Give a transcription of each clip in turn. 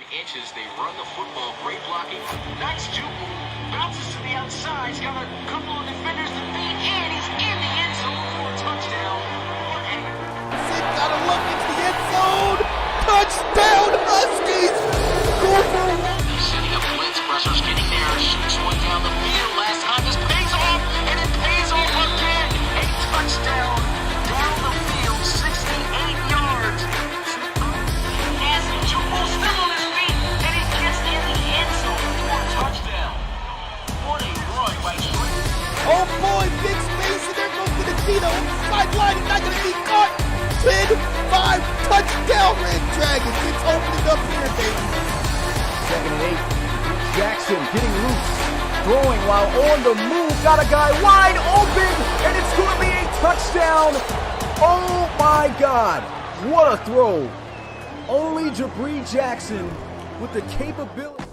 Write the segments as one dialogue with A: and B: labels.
A: Inches, they run the football, great blocking, nice juke move, bounces to the outside, he's got a couple of defenders to beat, and he's in the end zone for a touchdown.
B: Gotta look into the end zone, touchdown Huskies, go for one.
A: He's setting up blitz, pressure's getting there, shoots one down the field, last time this pays off, and it pays off again, a touchdown down the field, 68 yards. As Jubal still on his feet, and he gets in the end zone for a touchdown. What a run by Trey.
B: Oh boy, big space, and there goes Benedito, sideline, he's not gonna be caught. 10-5, touchdown Red Dragons, it's opening up here, baby.
C: 2nd and 8, Jackson getting loose, throwing while on the move, got a guy wide open, and it's going to be a touchdown. Oh my God, what a throw. Only Jabri Jackson with the capability.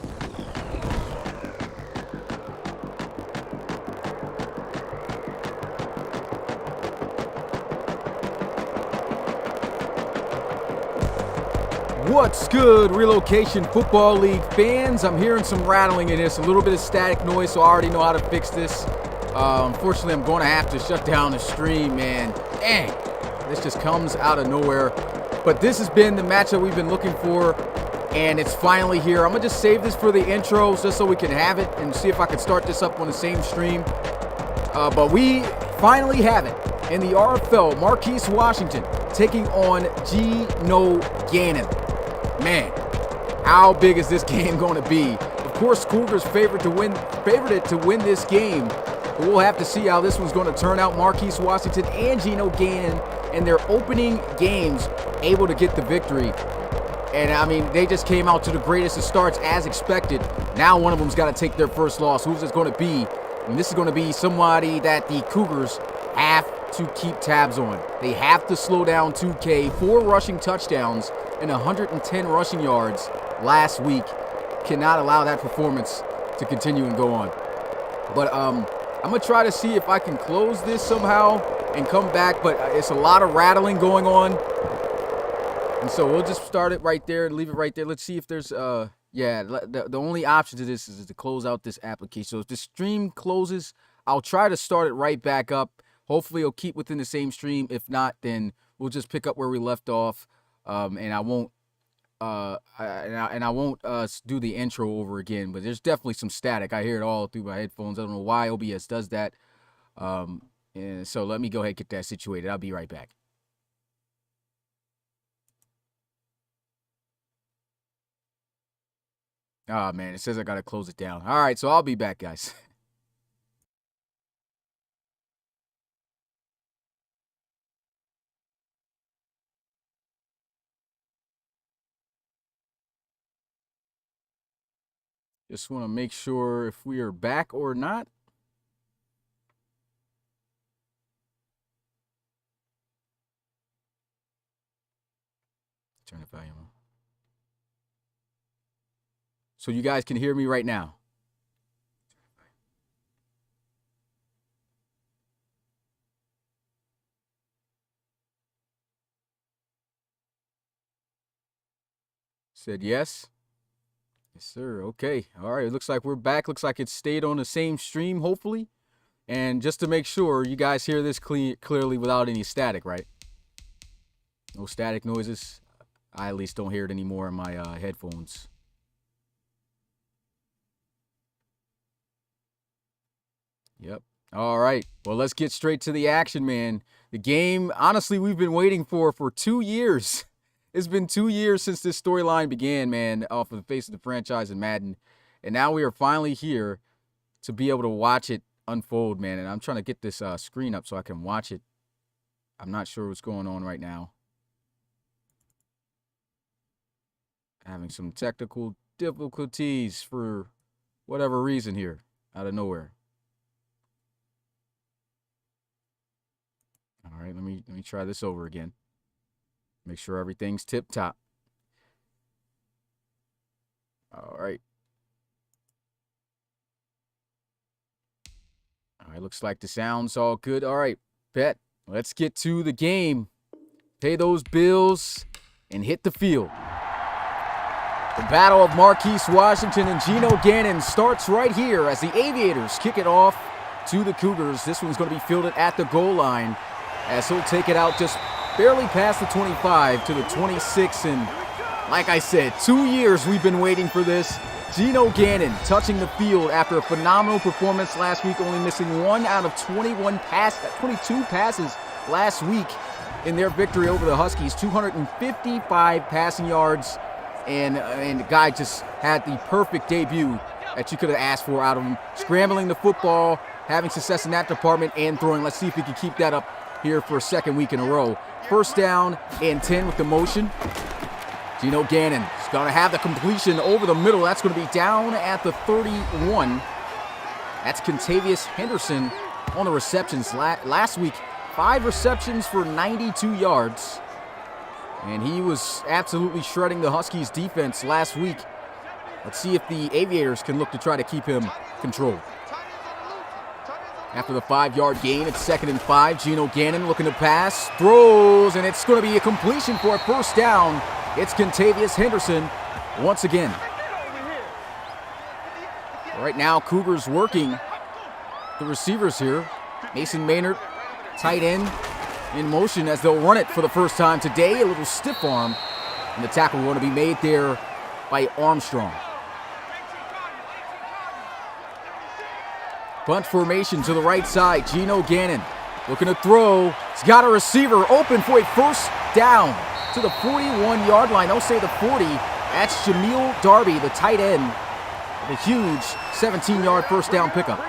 C: What's good, Relocation Football League fans? I'm hearing some rattling in this, a little bit of static noise, so I already know how to fix this. Unfortunately, I'm going to have to shut down the stream, man. Dang, this just comes out of nowhere. But this has been the matchup we've been looking for, and it's finally here. I'm going to just save this for the intros just so we can have it and see if I can start this up on the same stream. But we finally have it in the RFL. Marquise Washington taking on Geno Gannon. Man, how big is this game going to be? Of course, Cougars favored to win this game, but we'll have to see how this one's going to turn out. Marquise Washington and Geno Gannon in their opening games able to get the victory. And I mean, they just came out to the greatest of starts as expected. Now one of them's got to take their first loss. Who's this going to be? And this is going to be somebody that the Cougars have to keep tabs on. They have to slow down 2K. 4 rushing touchdowns and 110 rushing yards last week. Cannot allow that performance to continue and go on. But I'm going to try to see if I can close this somehow and come back. But it's a lot of rattling going on. And so we'll just start it right there and leave it right there. Let's see if there's, the only option to this is to close out this application. So if the stream closes, I'll try to start it right back up. Hopefully it'll keep within the same stream. If not, then we'll just pick up where we left off. And I won't do the intro over again. But there's definitely some static. I hear it all through my headphones. I don't know why OBS does that. And so let me go ahead and get that situated. I'll be right back. Oh, man, it says I got to close it down. All right, so I'll be back, guys. Just want to make sure if we are back or not. Turn the volume on. So you guys can hear me right now. Said yes. Yes, sir. Okay. All right. It looks like we're back. Looks like it stayed on the same stream, hopefully. And just to make sure, you guys hear this clearly without any static, right? No static noises. I at least don't hear it anymore in my headphones. Yep. All right. Well, let's get straight to the action, man. The game, honestly, we've been waiting for 2 years. It's been 2 years since this storyline began, man, off of the face of the franchise in Madden. And now we are finally here to be able to watch it unfold, man. And I'm trying to get this screen up so I can watch it. I'm not sure what's going on right now. Having some technical difficulties for whatever reason here, out of nowhere. All right, let me try this over again. Make sure everything's tip-top. All right. All right, looks like the sound's all good. All right, bet. Let's get to the game. Pay those bills and hit the field. The battle of Marquise Washington and Geno Gannon starts right here as the Aviators kick it off to the Cougars. This one's going to be fielded at the goal line as he'll take it out just barely past the 25 to the 26. And like I said, 2 years we've been waiting for this. Geno Gannon touching the field after a phenomenal performance last week, only missing 1 out of 22 passes last week in their victory over the Huskies. 255 passing yards, and the guy just had the perfect debut that you could have asked for out of him. Scrambling the football, having success in that department, and throwing. Let's see if he can keep that up here for a second week in a row. First down and 10 with the motion. Geno Gannon is going to have the completion over the middle. That's going to be down at the 31. That's Contavious Henderson on the receptions. Last week, 5 receptions for 92 yards. And he was absolutely shredding the Huskies defense last week. Let's see if the Aviators can look to try to keep him controlled. After the 5-yard gain, it's 2nd and 5. Geno Gannon looking to pass, throws, and it's going to be a completion for a first down. It's Contavious Henderson once again. Right now, Cougars working the receivers here. Mason Maynard, tight end, in motion as they'll run it for the first time today. A little stiff arm, and the tackle going to be made there by Armstrong. Punt formation to the right side. Geno Gannon looking to throw. He's got a receiver open for a first down to the 41-yard line. Don't say the 40. That's Jameel Darby, the tight end, with a huge 17-yard first down pickup.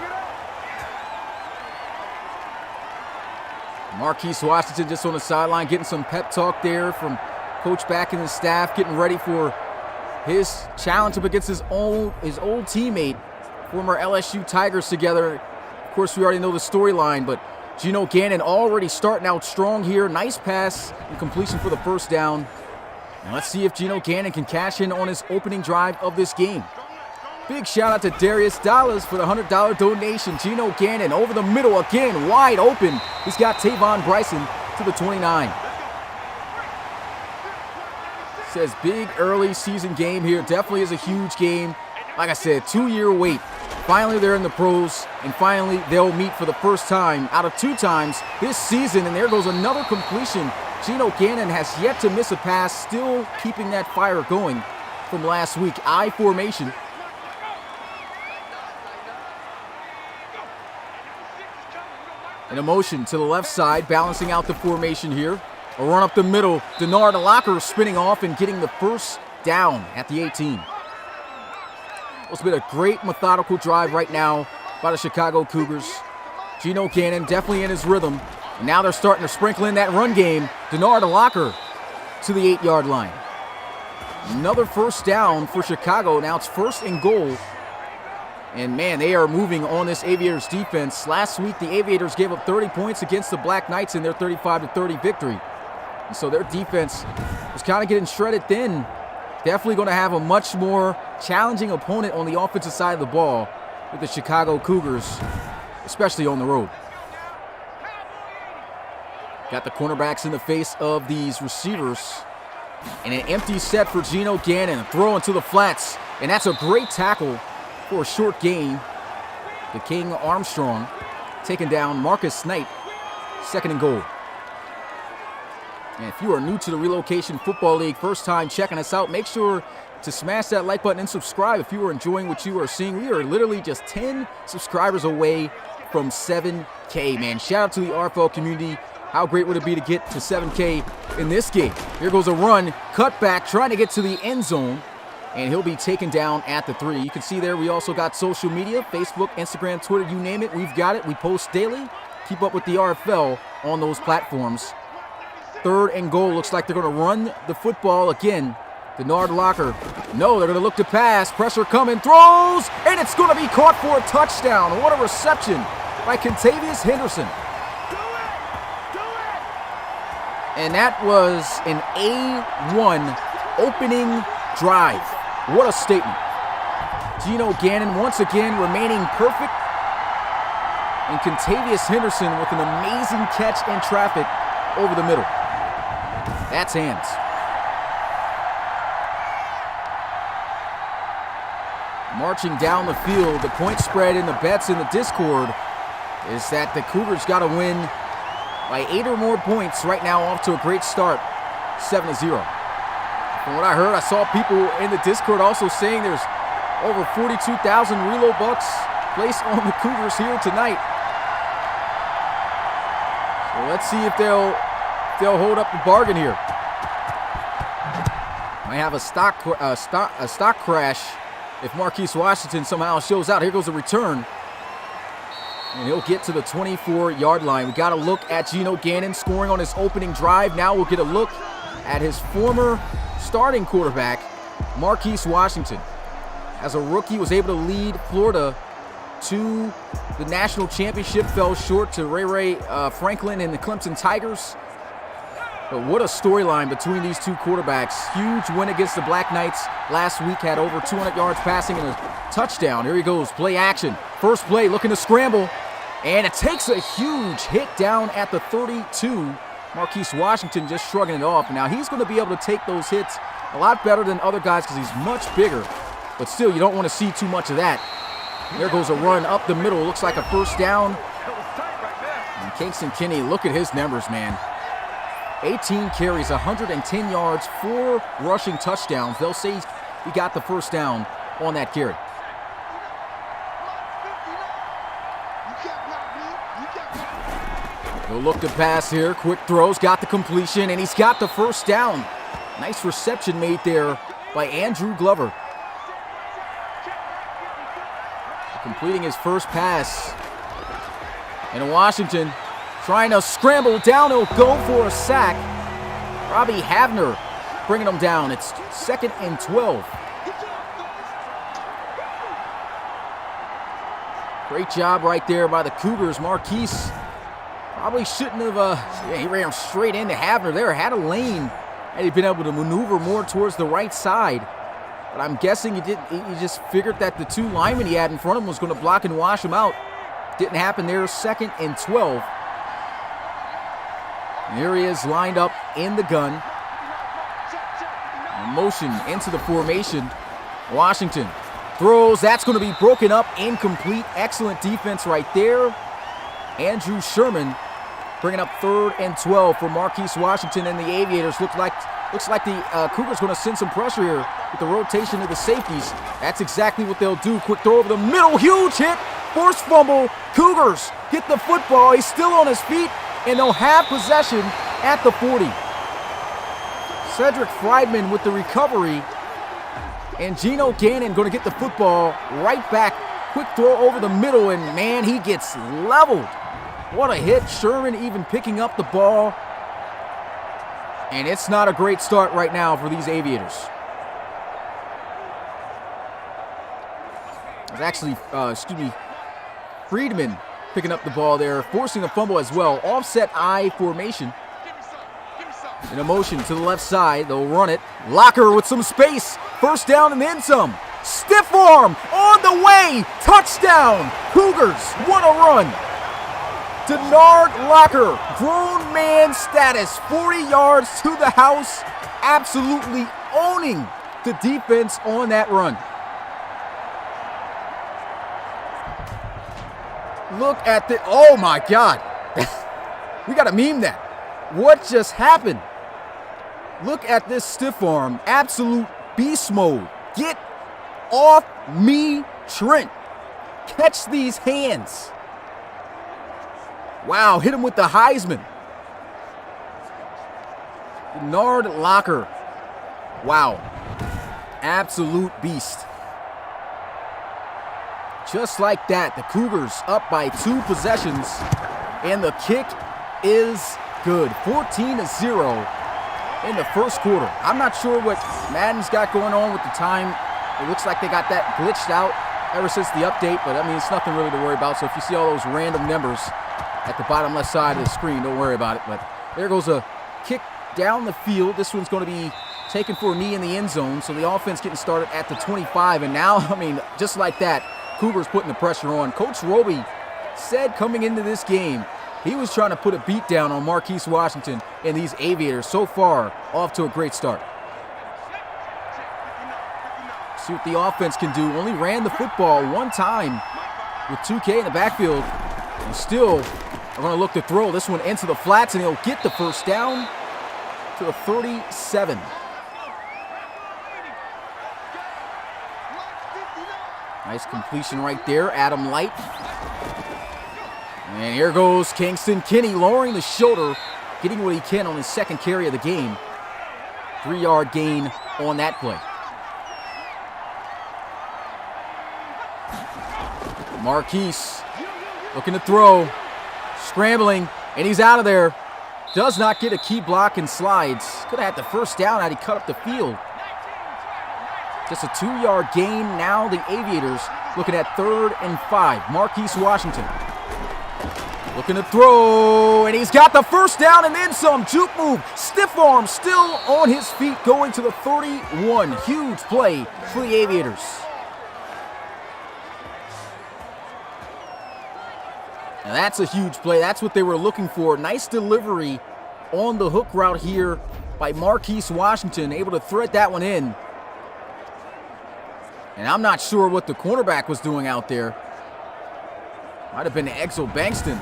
C: Marquise Washington just on the sideline getting some pep talk there from Coach Back and his staff, getting ready for his challenge up against his old teammate, former LSU Tigers together. Of course, we already know the storyline, but Geno Gannon already starting out strong here. Nice pass and completion for the first down. And let's see if Geno Gannon can cash in on his opening drive of this game. Big shout out to Darius Dallas for the $100 donation. Geno Gannon over the middle again, wide open. He's got Tavon Bryson to the 29. Says big early season game here. Definitely is a huge game. Like I said, 2-year wait. Finally, they're in the pros, and finally, they'll meet for the first time out of 2 times this season, and there goes another completion. Geno Gannon has yet to miss a pass, still keeping that fire going from last week. I formation. In a motion to the left side, balancing out the formation here. A run up the middle. Denard Locker spinning off and getting the first down at the 18. It's been a great methodical drive right now by the Chicago Cougars. Geno Gannon definitely in his rhythm. And now they're starting to sprinkle in that run game. Denard Locker to the 8-yard line. Another first down for Chicago. Now it's 1st and goal And, man, they are moving on this Aviators defense. Last week, the Aviators gave up 30 points against the Black Knights in their 35-30 victory. And so their defense was kind of getting shredded thin. Definitely going to have a much more challenging opponent on the offensive side of the ball with the Chicago Cougars, especially on the road. Got the cornerbacks in the face of these receivers. And an empty set for Geno Gannon. A throw into the flats. And that's a great tackle for a short gain. The King Armstrong taking down Marcus Knight. 2nd and goal. And if you are new to the Relocation Football League, first time checking us out, make sure to smash that like button and subscribe if you are enjoying what you are seeing. We are literally just 10 subscribers away from 7K, man. Shout out to the RFL community. How great would it be to get to 7K in this game? Here goes a run, cut back, trying to get to the end zone, and he'll be taken down at the 3. You can see there we also got social media, Facebook, Instagram, Twitter, you name it, we've got it. We post daily. Keep up with the RFL on those platforms. 3rd and goal. Looks like they're going to run the football again. Denard Locker. No, they're going to look to pass. Pressure coming. Throws, and it's going to be caught for a touchdown. What a reception by Contavious Henderson. And that was an A1 opening drive. What a statement. Geno Gannon once again remaining perfect. And Contavious Henderson with an amazing catch in traffic over the middle. That's hands. Marching down the field, the point spread in the bets in the Discord is that the Cougars got to win by 8 or more points right now, off to a great start, 7-0. From what I heard, I saw people in the Discord also saying there's over 42,000 Relo bucks placed on the Cougars here tonight. So let's see if they'll hold up the bargain here. Might have a stock crash if Marquise Washington somehow shows out. Here goes a return. And he'll get to the 24-yard line. We got a look at Geno Gannon scoring on his opening drive. Now we'll get a look at his former starting quarterback, Marquise Washington. As a rookie, was able to lead Florida to the national championship. Fell short to Ray Franklin and the Clemson Tigers. But what a storyline between these two quarterbacks. Huge win against the Black Knights last week. Had over 200 yards passing and a touchdown. Here he goes, play action. First play, looking to scramble. And it takes a huge hit down at the 32. Marquise Washington just shrugging it off. Now he's going to be able to take those hits a lot better than other guys because he's much bigger. But still, you don't want to see too much of that. There goes a run up the middle. Looks like a first down. And Kingston Kinney, look at his numbers, man. 18 carries, 110 yards, 4 rushing touchdowns. They'll say he got the first down on that carry. He'll look to pass here. Quick throws, got the completion, and he's got the first down. Nice reception made there by Andrew Glover. Completing his first pass. And Washington trying to scramble down. He'll go for a sack. Robbie Havner bringing him down. It's 2nd and 12. Great job right there by the Cougars. Marquise probably shouldn't have, he ran straight into Havner there. Had a lane, and he'd been able to maneuver more towards the right side. But I'm guessing he just figured that the 2 linemen he had in front of him was going to block and wash him out. Didn't happen there. 2nd and 12. And here he is lined up in the gun. Motion into the formation. Washington throws. That's going to be broken up. Incomplete. Excellent defense right there. Andrew Sherman bringing up 3rd and 12 for Marquise Washington and the Aviators. Looks like the Cougars going to send some pressure here with the rotation of the safeties. That's exactly what they'll do. Quick throw over the middle. Huge hit. Forced fumble. Cougars get the football. He's still on his feet, and they'll have possession at the 40. Cedric Friedman with the recovery. And Geno Gannon going to get the football right back. Quick throw over the middle, and man, he gets leveled. What a hit. Sherman even picking up the ball. And it's not a great start right now for these Aviators. was actually, Friedman picking up the ball there, forcing the fumble as well. Offset I formation. In a motion to the left side, they'll run it. Locker with some space. First down and then some. Stiff arm on the way. Touchdown. Cougars want to run. Denard Locker, grown man status, 40 yards to the house, absolutely owning the defense on that run. Look at the, oh my God. We got to meme that. What just happened? Look at this stiff arm, absolute beast mode. Get off me, Trent. Catch these hands. Wow, hit him with the Heisman. Denard Locker. Wow. Absolute beast. Just like that, the Cougars up by 2 possessions, and the kick is good. 14-0 in the first quarter. I'm not sure what Madden's got going on with the time. It looks like they got that glitched out ever since the update, but I mean, it's nothing really to worry about. So if you see all those random numbers at the bottom left side of the screen, don't worry about it. But there goes a kick down the field. This one's going to be taken for a knee in the end zone. So the offense getting started at the 25. And now, I mean, just like that, Cougars putting the pressure on. Coach Roby said coming into this game, he was trying to put a beat down on Marquise Washington and these Aviators. So far, off to a great start. See what the offense can do. Only ran the football one time with 2K in the backfield. And still are going to look to throw this one into the flats, and he'll get the first down to the 37. Nice completion right there, Adam Light. And here goes Kingston Kinney, lowering the shoulder, getting what he can on his second carry of the game. 3-yard gain on that play. Marquise looking to throw, scrambling, and he's out of there. Does not get a key block and slides. Could have had the first down had he cut up the field. Just a 2-yard gain. Now the Aviators looking at 3rd and 5. Marquise Washington looking to throw, and he's got the first down and then some. Juke move, stiff arm, still on his feet, going to the 31. Huge play for the Aviators. Now that's a huge play. That's what they were looking for. Nice delivery on the hook route here by Marquise Washington, able to thread that one in. And I'm not sure what the cornerback was doing out there. Might have been Exo Bankston.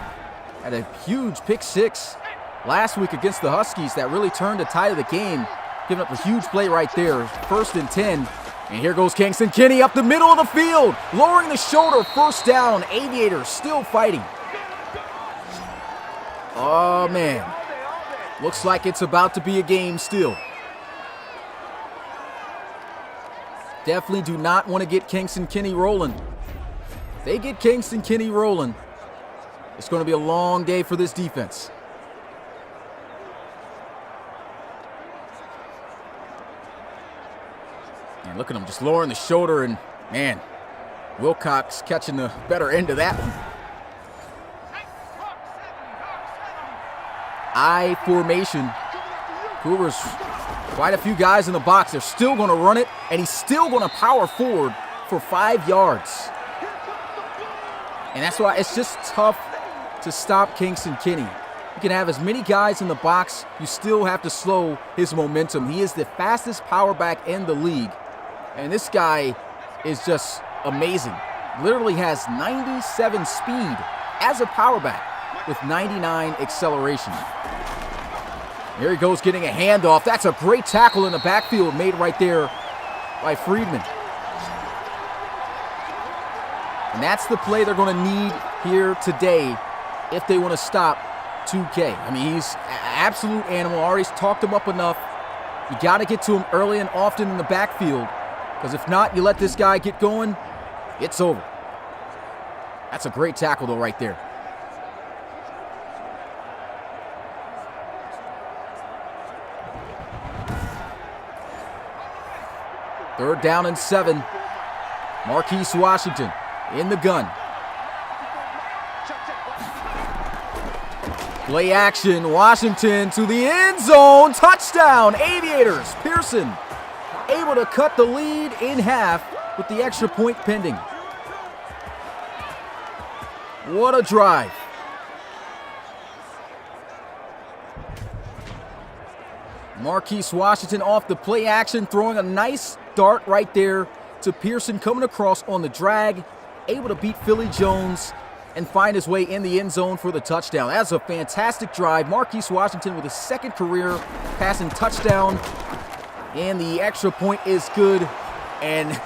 C: Had a huge pick 6 last week against the Huskies that really turned the tide of the game, giving up a huge play right there. 1st and 10. And here goes Kingston Kinney up the middle of the field, lowering the shoulder, first down. Aviators still fighting. Oh, man. Looks like it's about to be a game still. Definitely do not want to get Kingston Kinney rolling. If they get Kingston Kinney rolling, it's going to be a long day for this defense. And look at him just lowering the shoulder, and man, Wilcox catching the better end of that one. I formation. Cougars, quite a few guys in the box. They're still going to run it, and he's still going to power forward for 5 yards. And that's why it's just tough to stop Kingston Kinney. You can have as many guys in the box, you still have to slow his momentum. He is the fastest power back in the league. And this guy is just amazing. Literally has 97 speed as a power back with 99 acceleration. Here he goes getting a handoff. That's a great tackle in the backfield made right there by Friedman. And that's the play they're going to need here today if they want to stop 2K. I mean, he's an absolute animal. Already talked him up enough. You got to get to him early and often in the backfield, because if not, you let this guy get going, it's over. That's a great tackle, though, right there. Third down and 7. Marquise Washington in the gun. Play action, Washington to the end zone, touchdown, Aviators. Pearson able to cut the lead in half with the extra point pending. What a drive. Marquise Washington off the play action, throwing a nice dart right there to Pearson, coming across on the drag, able to beat Philly Jones and find his way in the end zone for the touchdown. That's a fantastic drive. Marquise Washington with his second career passing touchdown, and the extra point is good. And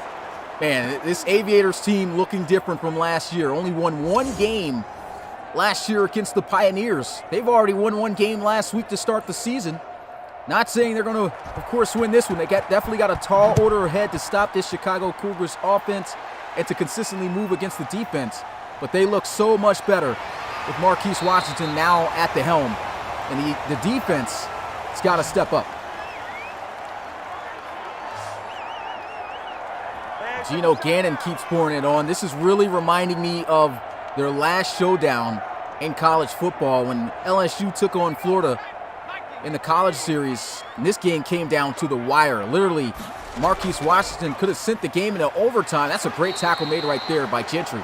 C: man, this Aviators team looking different from last year. Only won one game last year against the Pioneers. They've already won one game last week to start the season. Not saying they're going to, of course, win this one. They definitely got a tall order ahead to stop this Chicago Cougars offense and to consistently move against the defense. But they look so much better with Marquise Washington now at the helm. And the defense has got to step up. Geno Gannon keeps pouring it on. This is really reminding me of their last showdown in college football when LSU took on Florida in the college series. And this game came down to the wire. Literally, Marquise Washington could have sent the game into overtime. That's a great tackle made right there by Gentry.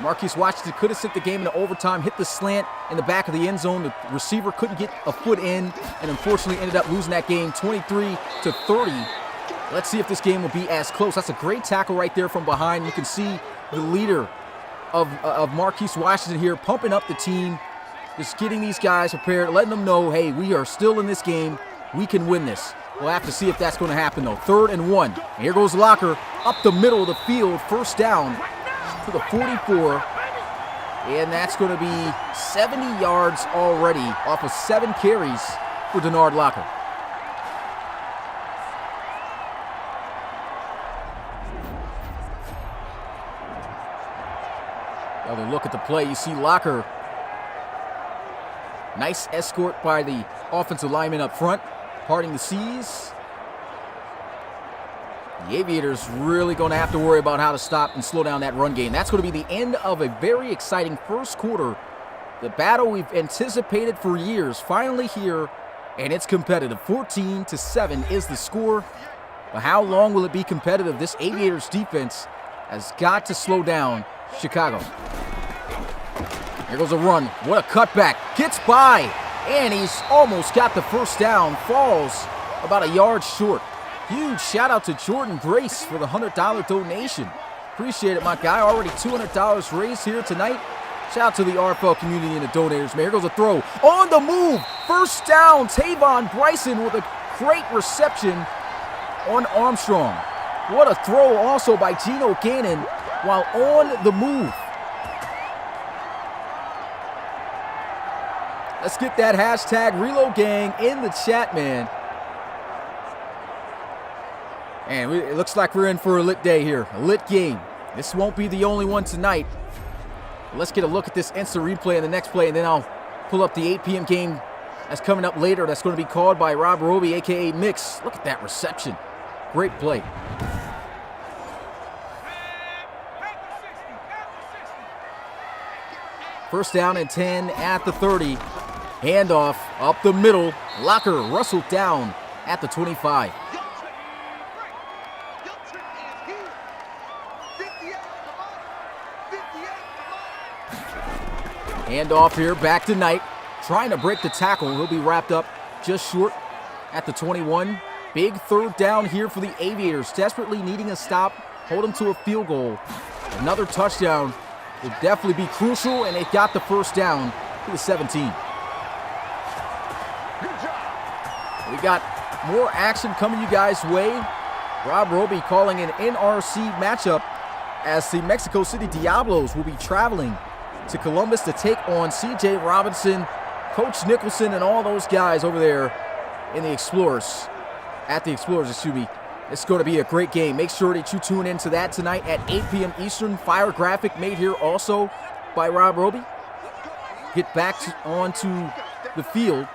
C: Marquise Washington could have sent the game into overtime, hit the slant in the back of the end zone. The receiver couldn't get a foot in, and unfortunately ended up losing that game 23-30. Let's see if this game will be as close. That's a great tackle right there from behind. You can see the leader of Marquise Washington here pumping up the team, just getting these guys prepared, letting them know, hey, we are still in this game. We can win this. We'll have to see if that's going to happen, though. 3rd and 1. And here goes Locker up the middle of the field. First down to the 44. And that's going to be 70 yards already off of 7 carries for Denard Locker. Another look at the play. You see Locker. Nice escort by the offensive lineman up front, parting the seas. The Aviators really going to have to worry about how to stop and slow down that run game. That's going to be the end of a very exciting first quarter. The battle we've anticipated for years, finally here, and it's competitive. 14-7 is the score. But how long will it be competitive? This Aviators defense has got to slow down Chicago. Here goes a run. What a cutback. Gets by, and he's almost got the first down. Falls about a yard short. Huge shout out to Jordan Grace for the $100 donation. Appreciate it, my guy. Already $200 raised here tonight. Shout out to the RFL community and the donators, man. Here goes a throw. On the move. First down. Tavon Bryson with a great reception on Armstrong. What a throw also by Geno Gannon while on the move. Let's get that hashtag ReloGang in the chat, man. And it looks like we're in for a lit day here, a lit game. This won't be the only one tonight. But let's get a look at this instant replay in the next play, and then I'll pull up the 8 p.m. game that's coming up later. That's going to be called by Rob Roby, a.k.a. Mix. Look at that reception. Great play. First down and 10 at the 30. Handoff up the middle. Locker rustled down at the 25. Handoff here, back to Knight. Trying to break the tackle. He'll be wrapped up just short at the 21. Big 3rd down here for the Aviators. Desperately needing a stop. Hold them to a field goal. Another touchdown would definitely be crucial, and they got the first down to the 17. We got more action coming you guys' way. Rob Roby calling an NRC matchup as the Mexico City Diablos will be traveling to Columbus to take on C.J. Robinson, Coach Nicholson, and all those guys over there in the Explorers. At the Explorers, excuse me. It's going to be a great game. Make sure that you tune into that tonight at 8 p.m. Eastern. Fire graphic made here also by Rob Roby. Get back onto the field.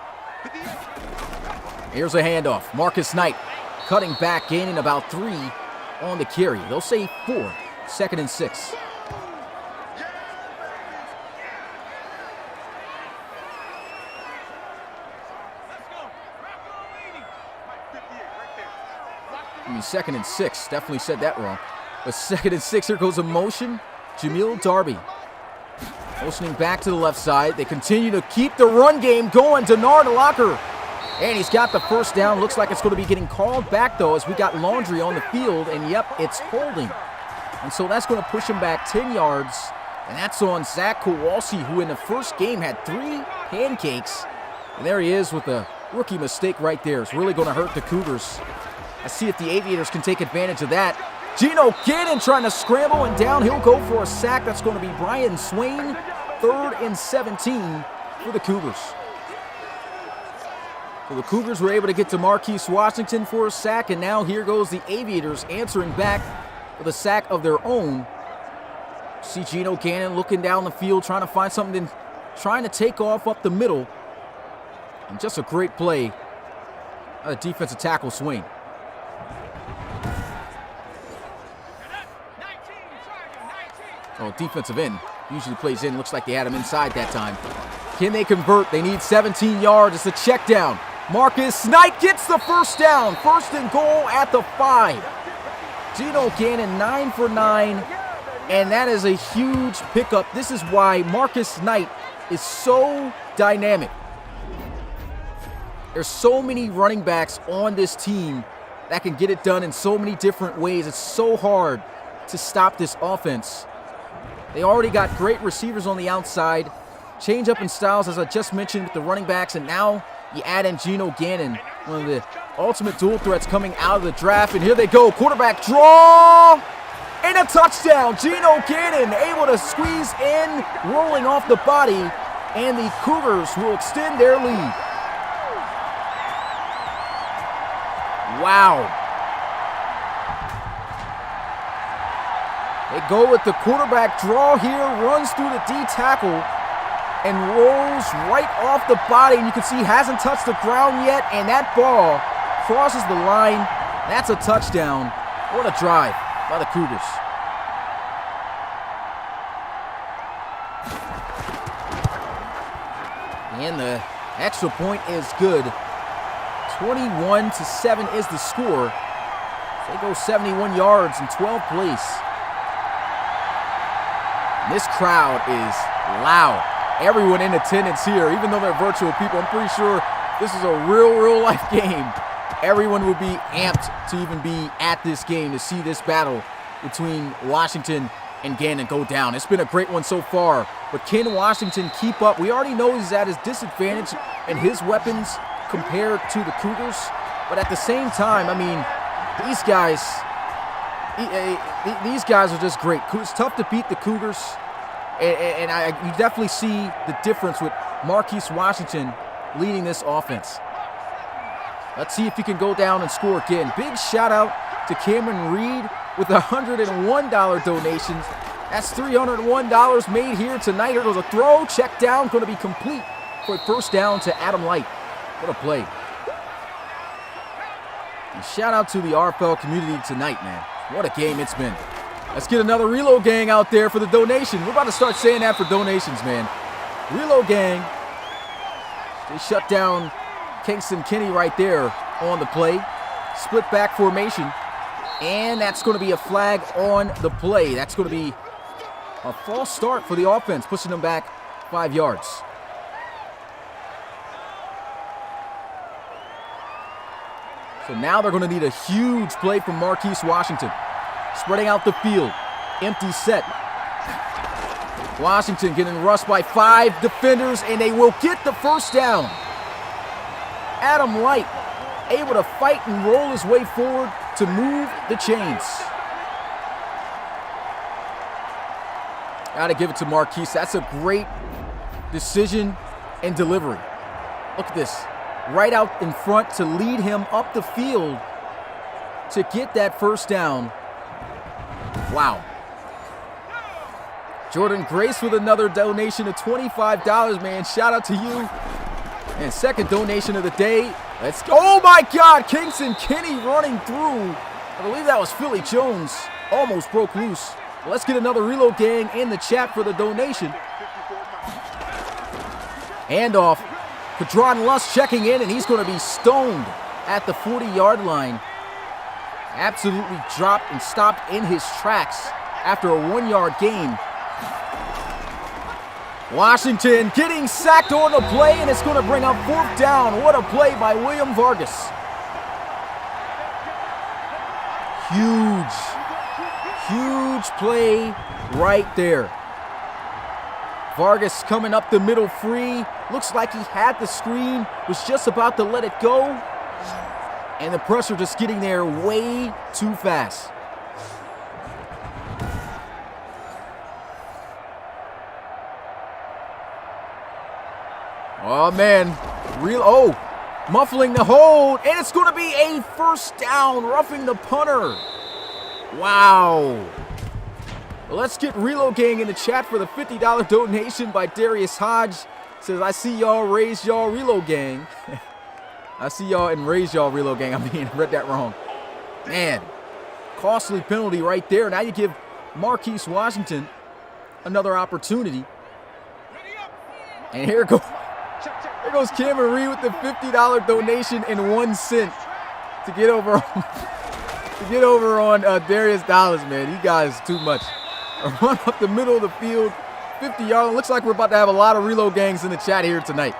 C: Here's a handoff. Marcus Knight cutting back, gaining about 3 on the carry. They'll say 4. 2nd and 6. I mean, 2nd and 6. Definitely said that wrong. But 2nd and 6. Here goes a motion. Jamil Darby motioning back to the left side. They continue to keep the run game going. Denard Locker. And he's got the first down. Looks like it's going to be getting called back, though, as we got Laundry on the field. And, yep, it's holding. And so that's going to push him back 10 yards. And that's on Zach Kowalski, who in the first game had 3 pancakes. And there he is with a rookie mistake right there. It's really going to hurt the Cougars. Let's see if the Aviators can take advantage of that. Geno Gannon trying to scramble, and down he'll go for a sack. That's going to be Brian Swain. 3rd and 17 for the Cougars. So the Cougars were able to get to Marquise Washington for a sack, and now here goes the Aviators answering back with a sack of their own. See Geno Gannon looking down the field, trying to find something, trying to take off up the middle. And just a great play. A defensive tackle Swain. Oh, defensive end. Usually plays in. Looks like they had him inside that time. Can they convert? They need 17 yards. It's a check down. Marcus Knight gets the first down. 1st and goal at the 5. Geno Gannon 9 for 9. And that is a huge pickup. This is why Marcus Knight is so dynamic. There's so many running backs on this team that can get it done in so many different ways. It's so hard to stop this offense. They already got great receivers on the outside. Change up in styles, as I just mentioned, with the running backs. And now you add in Geno Gannon, one of the ultimate dual threats coming out of the draft. And here they go. Quarterback draw. And a touchdown. Geno Gannon able to squeeze in, rolling off the body. And the Cougars will extend their lead. Wow. They go with the quarterback draw here, runs through the D tackle, and rolls right off the body. And you can see he hasn't touched the ground yet, and that ball crosses the line. That's a touchdown. What a drive by the Cougars. And the extra point is good. 21-7 is the score. They go 71 yards in 12 plays. This crowd is loud. Everyone in attendance here, even though they're virtual people, I'm pretty sure this is a real life game. Everyone will be amped to even be at this game to see this battle between Washington and Gannon go down. It's been a great one so far, but can Washington keep up? We already know he's at his disadvantage and his weapons compared to the Cougars, but at the same time, I mean, these guys are just great. It's tough to beat the Cougars, and you definitely see the difference with Marquise Washington leading this offense. Let's see if he can go down and score again. Big shout out to Cameron Reed with $101 donations. That's $301 made here tonight. Here goes a throw, check down, going to be complete for a first down to Adam Light. What a play. And shout out to the RFL community tonight, man. What a game it's been. Let's get another Reload Gang out there for the donation. We're about to start saying that for donations, man. Reload Gang. They shut down Kingston Kinney right there on the play. Split back formation. And that's going to be a flag on the play. That's going to be a false start for the offense, pushing them back 5 yards. So now they're going to need a huge play from Marquise Washington. Spreading out the field. Empty set. Washington getting rushed by 5 defenders, and they will get the first down. Adam Light able to fight and roll his way forward to move the chains. Got to give it to Marquise. That's a great decision and delivery. Look at this. Right out in front to lead him up the field to get that first down. Wow. Jordan Grace with another donation of $25, man. Shout out to you. And second donation of the day. Let's go. Oh my God, Kingston Kinney running through. I believe that was Philly Jones. Almost broke loose. Well, let's get another Reload Gang in the chat for the donation. Handoff. Kadron Luss checking in, and he's going to be stoned at the 40-yard line. Absolutely dropped and stopped in his tracks after a 1-yard gain. Washington getting sacked on the play, and it's going to bring up 4th down. What a play by William Vargas. Huge play right there. Vargas coming up the middle free. Looks like he had the screen, was just about to let it go. And the pressure just getting there way too fast. Oh, man. Muffling the hold. And it's going to be a 1st down, roughing the punter. Wow. Let's get Relo Gang in the chat for the $50 donation by Darius Hodge. Says, I see y'all, raise y'all, Relo Gang. I see y'all and raise y'all, Relo Gang. I read that wrong. Man, costly penalty right there. Now you give Marquise Washington another opportunity. And here goes Cameron Reed with the $50 donation and 1 cent to get over on Darius Dollars, man. You guys too much. A run up the middle of the field, 50-yard. Looks like we're about to have a lot of Relo Gangs in the chat here tonight.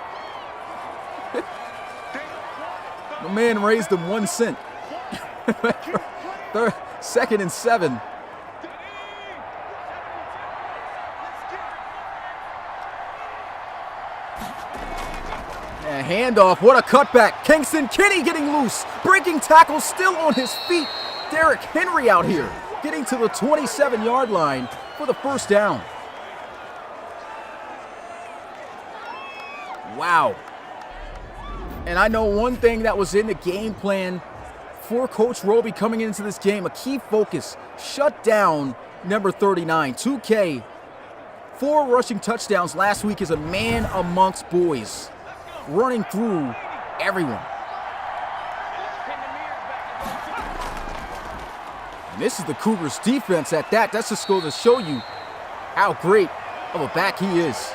C: The man raised him 1 cent. 2nd and 7. And handoff, what a cutback. Kingston Kinney getting loose. Breaking tackle, still on his feet. Derrick Henry out here, getting to the 27-yard line for the 1st down. Wow. And I know one thing that was in the game plan for Coach Roby coming into this game, a key focus, shut down number 39, 2K. 4 rushing touchdowns last week as a man amongst boys, running through everyone. And this is the Cougars defense at that. That's just going to show you how great of a back he is.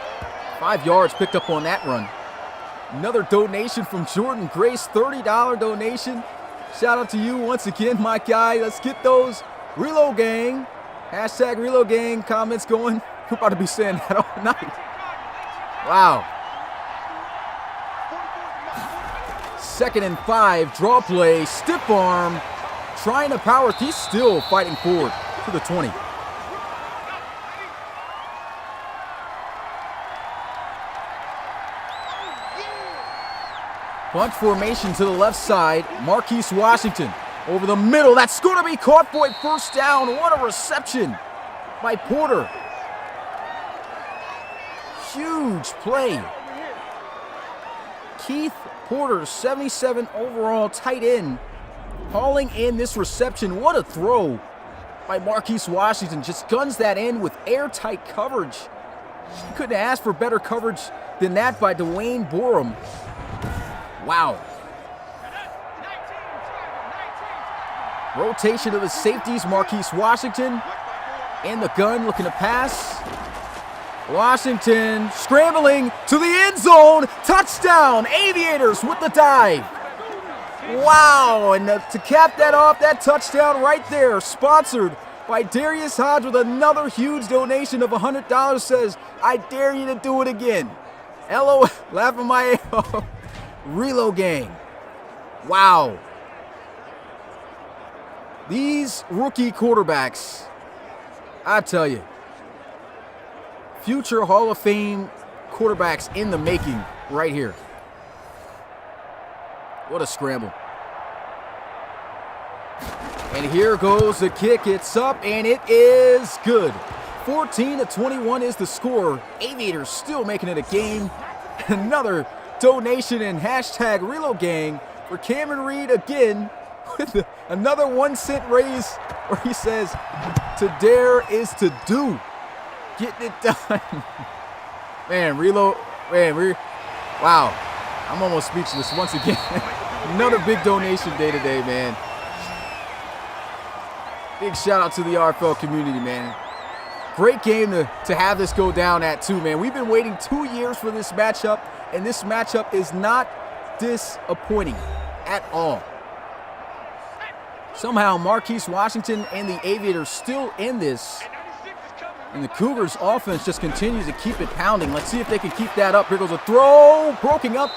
C: 5 yards picked up on that run. Another donation from Jordan Grace, $30 donation. Shout out to you once again, my guy. Let's get those Relo Gang, hashtag Relo Gang comments going. We're about to be saying that all night. Wow. 2nd and 5, draw play, stiff arm, trying to power. He's still fighting forward to the 20. Bunch formation to the left side. Marquise Washington over the middle. That's going to be caught for a 1st down. What a reception by Porter. Huge play. Keith Porter, 77 overall tight end, hauling in this reception. What a throw by Marquise Washington. Just guns that in with airtight coverage. You couldn't ask for better coverage than that by Dwayne Borum. Wow. Rotation of the safeties. Marquise Washington in the gun, looking to pass. Washington scrambling to the end zone. Touchdown. Aviators with the dive. Wow. And to cap that off, that touchdown right there, sponsored by Darius Hodge with another huge donation of $100, says, I dare you to do it again. LOL. Laughing my ass off. Relo Gang. Wow. These rookie quarterbacks, I tell you, future Hall of Fame quarterbacks in the making right here. What a scramble. And here goes the kick. It's up and it is good. 14-21 is the score. Aviators still making it a game. Another donation and hashtag Relo Gang for Cameron Reed again with another 1 cent raise where he says, to dare is to do. Getting it done. Man, wow. I'm almost speechless once again. Another big donation day today, man. Big shout out to the RFL community, man. Great game to have this go down at too, man. We've been waiting 2 years for this matchup, and this matchup is not disappointing. at all. Somehow Marquise Washington and the Aviators still in this. And the Cougars offense just continues to keep it pounding. Let's see if they can keep that up. Here goes a throw. Broken up,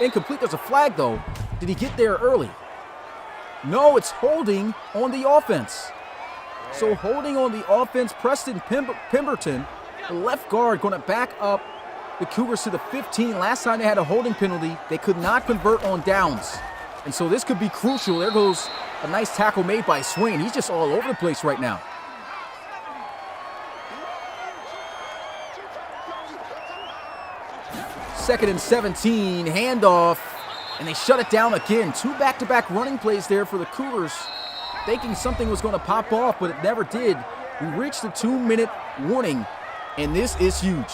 C: incomplete. There's a flag though. Did he get there early? No, it's holding on the offense. So holding on the offense, Preston Pemberton, the left guard, going to back up the Cougars to the 15. Last time they had a holding penalty, they could not convert on downs. And so this could be crucial. There goes a nice tackle made by Swain. He's just all over the place right now. Second and 17, handoff, and they shut it down again. 2 back-to-back running plays there for the Cougars, thinking something was going to pop off, but it never did. We reached the 2-minute warning, and this is huge.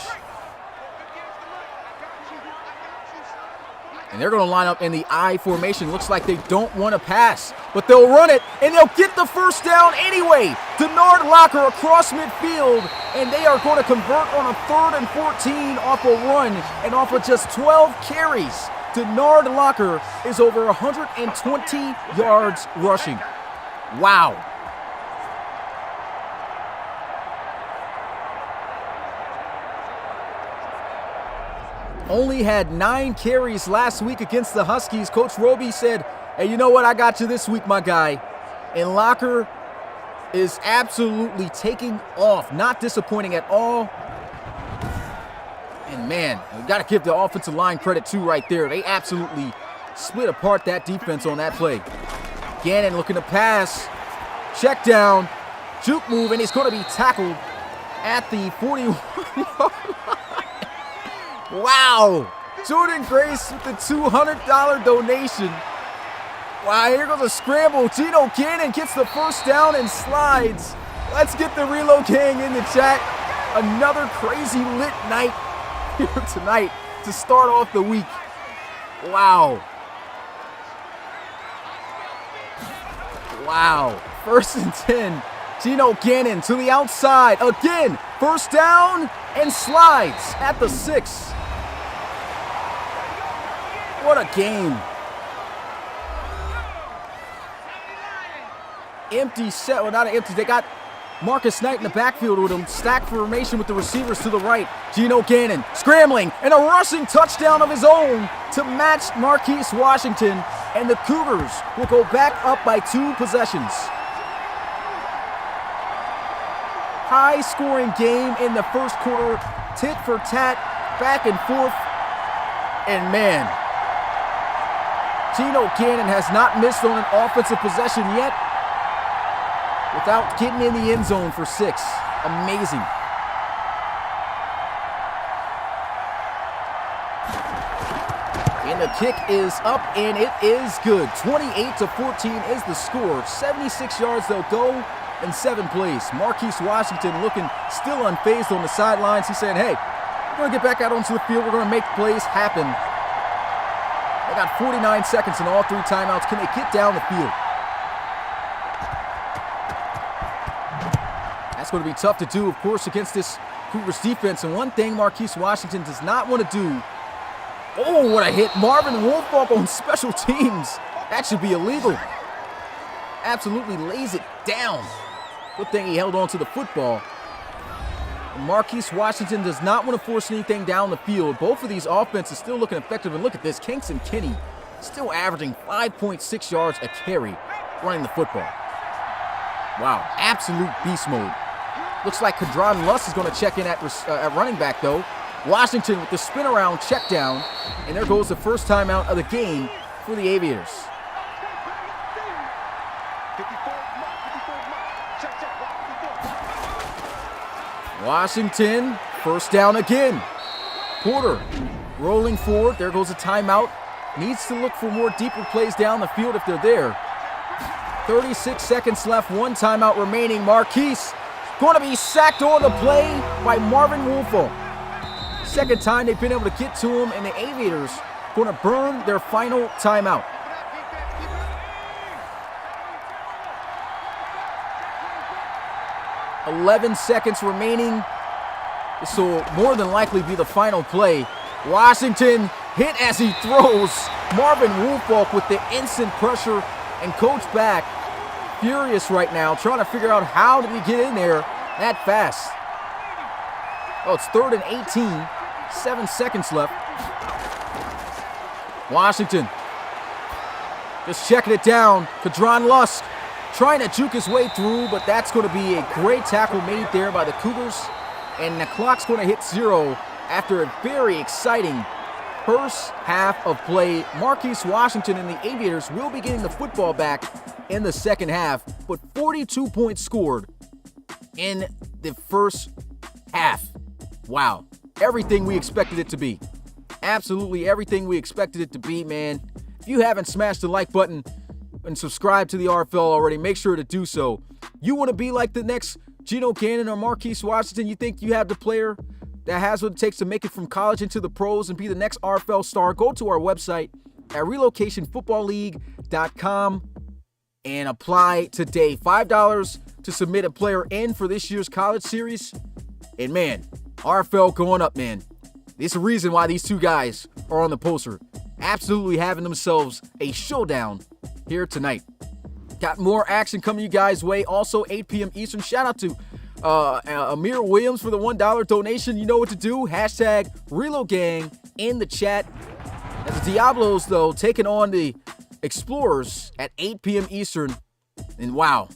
C: And they're going to line up in the I formation. Looks like they don't want to pass, but they'll run it, and they'll get the first down anyway. Denard Locker across midfield, and they are going to convert on a 3rd and 14 off a run, and off of just 12 carries. Denard Locker is over 120 yards rushing. Wow. Only had 9 carries last week against the Huskies. Coach Roby said, hey, you know what? I got you this week, my guy. And Locker is absolutely taking off. Not disappointing at all. And man, we got to give the offensive line credit too right there. They absolutely split apart that defense on that play. Gannon looking to pass. Check down. Juke move, and he's going to be tackled at the 41-yard line. Wow. Jordan Grace with the $200 donation. Wow, here goes a scramble. Gino Gannon gets the first down and slides. Let's get the Relocating in the chat. Another crazy lit night here tonight to start off the week. Wow. Wow. 1st and 10. Gino Gannon to the outside. Again, first down and slides at the 6. What a game. Empty set, well not an empty, they got Marcus Knight in the backfield with him, stacked formation with the receivers to the right. Gino Gannon scrambling, and a rushing touchdown of his own to match Marquise Washington, and the Cougars will go back up by 2 possessions. High-scoring game in the first quarter, tit for tat, back and forth, and man, Gino Gannon has not missed on an offensive possession yet without getting in the end zone for 6. Amazing. And the kick is up, and it is good. 28-14 is the score. 76 yards they'll go in 7 plays. Marquise Washington looking still unfazed on the sidelines. He said, hey, we're going to get back out onto the field. We're going to make plays happen. They got 49 seconds in all 3 timeouts. Can they get down the field? That's going to be tough to do, of course, against this Cougars defense. And one thing Marquise Washington does not want to do. Oh, what a hit. Marvin Wolfbach on special teams. That should be illegal. Absolutely lays it down. Good thing he held on to the football. Marquise Washington does not want to force anything down the field. Both of these offenses still looking effective. And look at this. Kingston Kinney still averaging 5.6 yards a carry running the football. Wow, absolute beast mode. Looks like Kadron Luss is going to check in at running back, though. Washington with the spin around check down. And there goes the first timeout of the game for the Aviators. Washington, first down again. Porter rolling forward. There goes a timeout. Needs to look for more deeper plays down the field if they're there. 36 seconds left, 1 timeout remaining. Marquise going to be sacked on the play by Marvin Wolfo. Second time they've been able to get to him, and the Aviators going to burn their final timeout. .11 seconds remaining. This will more than likely be the final play. Washington hit as he throws. Marvin Woolfolk with the instant pressure, and Coach back furious right now, trying to figure out how did he get in there that fast. Oh, it's 3rd and 18, 7 seconds left. Washington just checking it down. Kadron Lusk trying to juke his way through, but that's going to be a great tackle made there by the Cougars. And the clock's going to hit 0 after a very exciting first half of play. Marquise Washington and the Aviators will be getting the football back in the second half, but 42 points scored in the first half. Wow. Everything we expected it to be. Absolutely everything we expected it to be, man. If you haven't smashed the like button and subscribed to the RFL already, make sure to do so. You want to be like the next Geno Cannon or Marquise Washington? You think you have the player that has what it takes to make it from college into the pros and be the next RFL star? Go to our website at relocationfootballleague.com and apply today. $5 to submit a player in for this year's college series. And man, RFL going up, man. There's a reason why these two guys are on the poster. Absolutely having themselves a showdown here tonight. Got more action coming you guys' way. Also, 8 p.m. Eastern. Shout out to Amir Williams for the $1 donation. You know what to do. Hashtag ReloGang in the chat. As the Diablos, though, taking on the Explorers at 8 p.m. Eastern. And wow,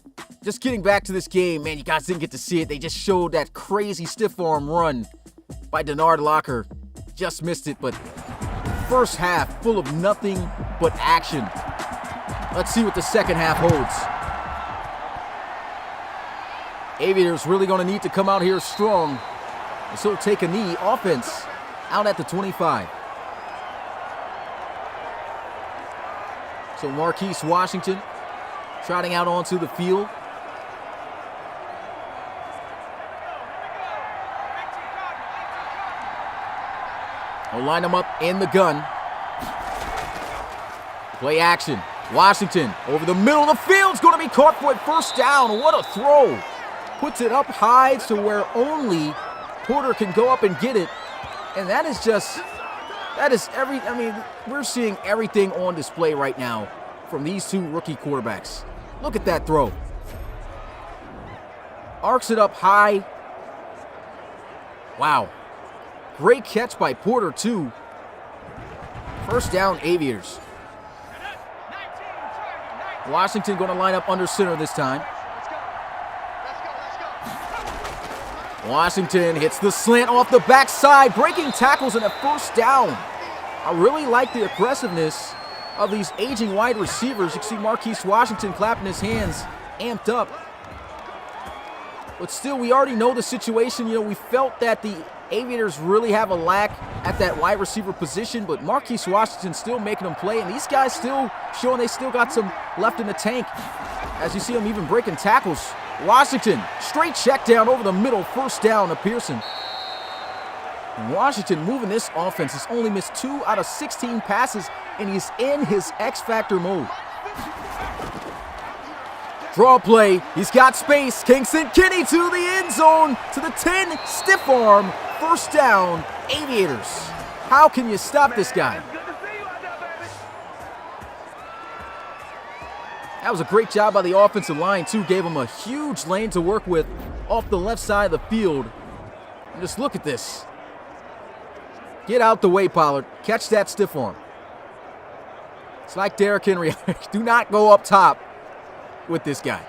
C: just getting back to this game, man, you guys didn't get to see it. They just showed that crazy stiff arm run by Denard Locker. Just missed it, but first half full of nothing but action. Let's see what the second half holds. Aviators really going to need to come out here strong. And so take a knee. Offense out at the 25. So Marquise Washington trotting out onto the field. We'll line them up in the gun. Play action. Washington over the middle of the field is going to be caught for a first down. What a throw. Puts it up high to where only Porter can go up and get it. And that is we're seeing everything on display right now from these two rookie quarterbacks. Look at that throw. Arcs it up high. Wow. Great catch by Porter, too. First down, Aviators. Washington going to line up under center this time. Washington hits the slant off the backside, breaking tackles and a first down. I really like the aggressiveness of these aging wide receivers. You can see Marquise Washington clapping his hands, amped up. But still, we already know the situation. You know, we felt that the Aviators really have a lack at that wide receiver position, but Marquise Washington still making them play, and these guys still showing they still got some left in the tank. As you see them even breaking tackles. Washington, straight check down over the middle, first down to Pearson. And Washington moving this offense. He's only missed 2 out of 16 passes, and he's in his X-Factor mode. Draw play, he's got space. Kingston Kinney to the end zone, to the 10, stiff arm, first down, Aviators. How can you stop this guy? That was a great job by the offensive line, too. Gave him a huge lane to work with off the left side of the field. And just look at this. Get out the way, Pollard. Catch that stiff arm. It's like Derrick Henry. Do not go up top with this guy.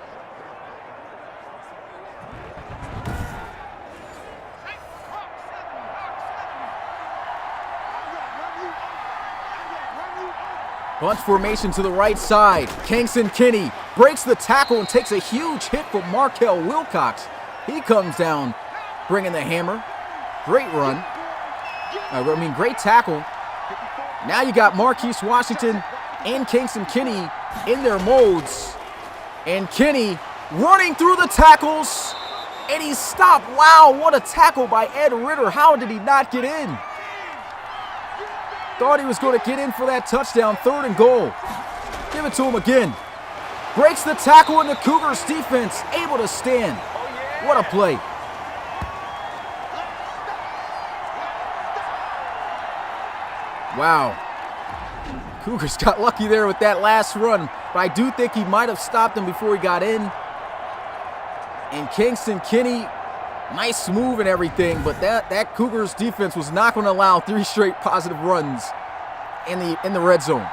C: Bunch formation to the right side. Kingston Kinney breaks the tackle and takes a huge hit from Markel Wilcox. He comes down bringing the hammer. Great run. Great tackle. Now you got Marquise Washington and Kingston Kinney in their modes. And Kinney running through the tackles. And he's stopped. Wow, what a tackle by Ed Ritter. How did he not get in? Thought he was going to get in for that touchdown. 3rd and goal. Give it to him again. Breaks the tackle in the Cougars defense. Able to stand. What a play. Wow. Cougars got lucky there with that last run, but I do think he might have stopped him before he got in. And Kingston Kinney, nice move and everything, but that Cougars defense was not going to allow 3 straight positive runs in the red zone.